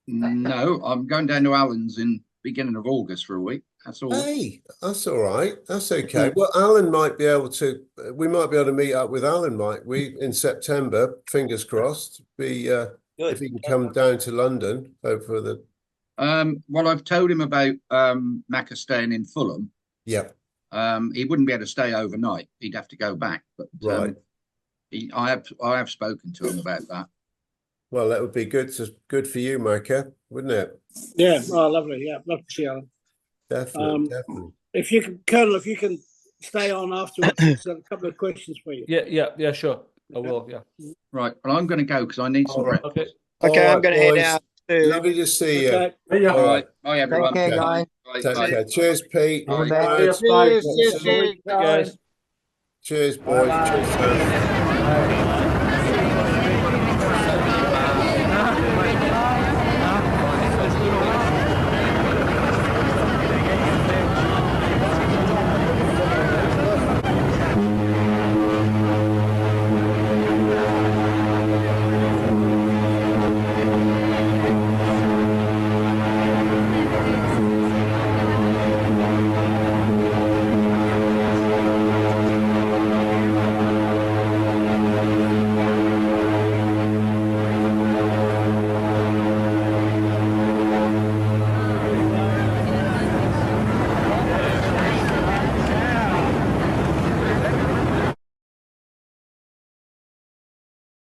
S3: No, I'm going down to Allen's in beginning of August for a week. That's all.
S1: Hey, that's all right. That's okay. Well, Alan might be able to. We might be able to meet up with Alan, might we, in September? Fingers crossed. If he can come down to London over the.
S3: Well, I've told him about Macca staying in Fulham.
S1: Yeah.
S3: He wouldn't be able to stay overnight. He'd have to go back. But
S1: right.
S3: I have spoken to him about that.
S1: Well, that would be good. Good for you, Macca, wouldn't it?
S5: Yeah. Oh, lovely. Yeah, love to see Alan.
S1: Definitely, definitely.
S5: If you can, Colonel, if you can stay on afterwards, I've got a couple of questions for you.
S4: Yeah, sure. I will, yeah.
S3: Right, well, I'm going to go because I need some breakfast.
S4: Okay.
S9: Okay, I'm going to head out too.
S1: Lovely to see you.
S5: Okay.
S3: All right, bye everyone.
S7: Take care, guys.
S1: Take care. Cheers, Pete.
S7: All the
S1: Bye.
S7: best.
S10: Cheers, cheers, cheers.
S4: Guys.
S1: Cheers, boys. Cheers.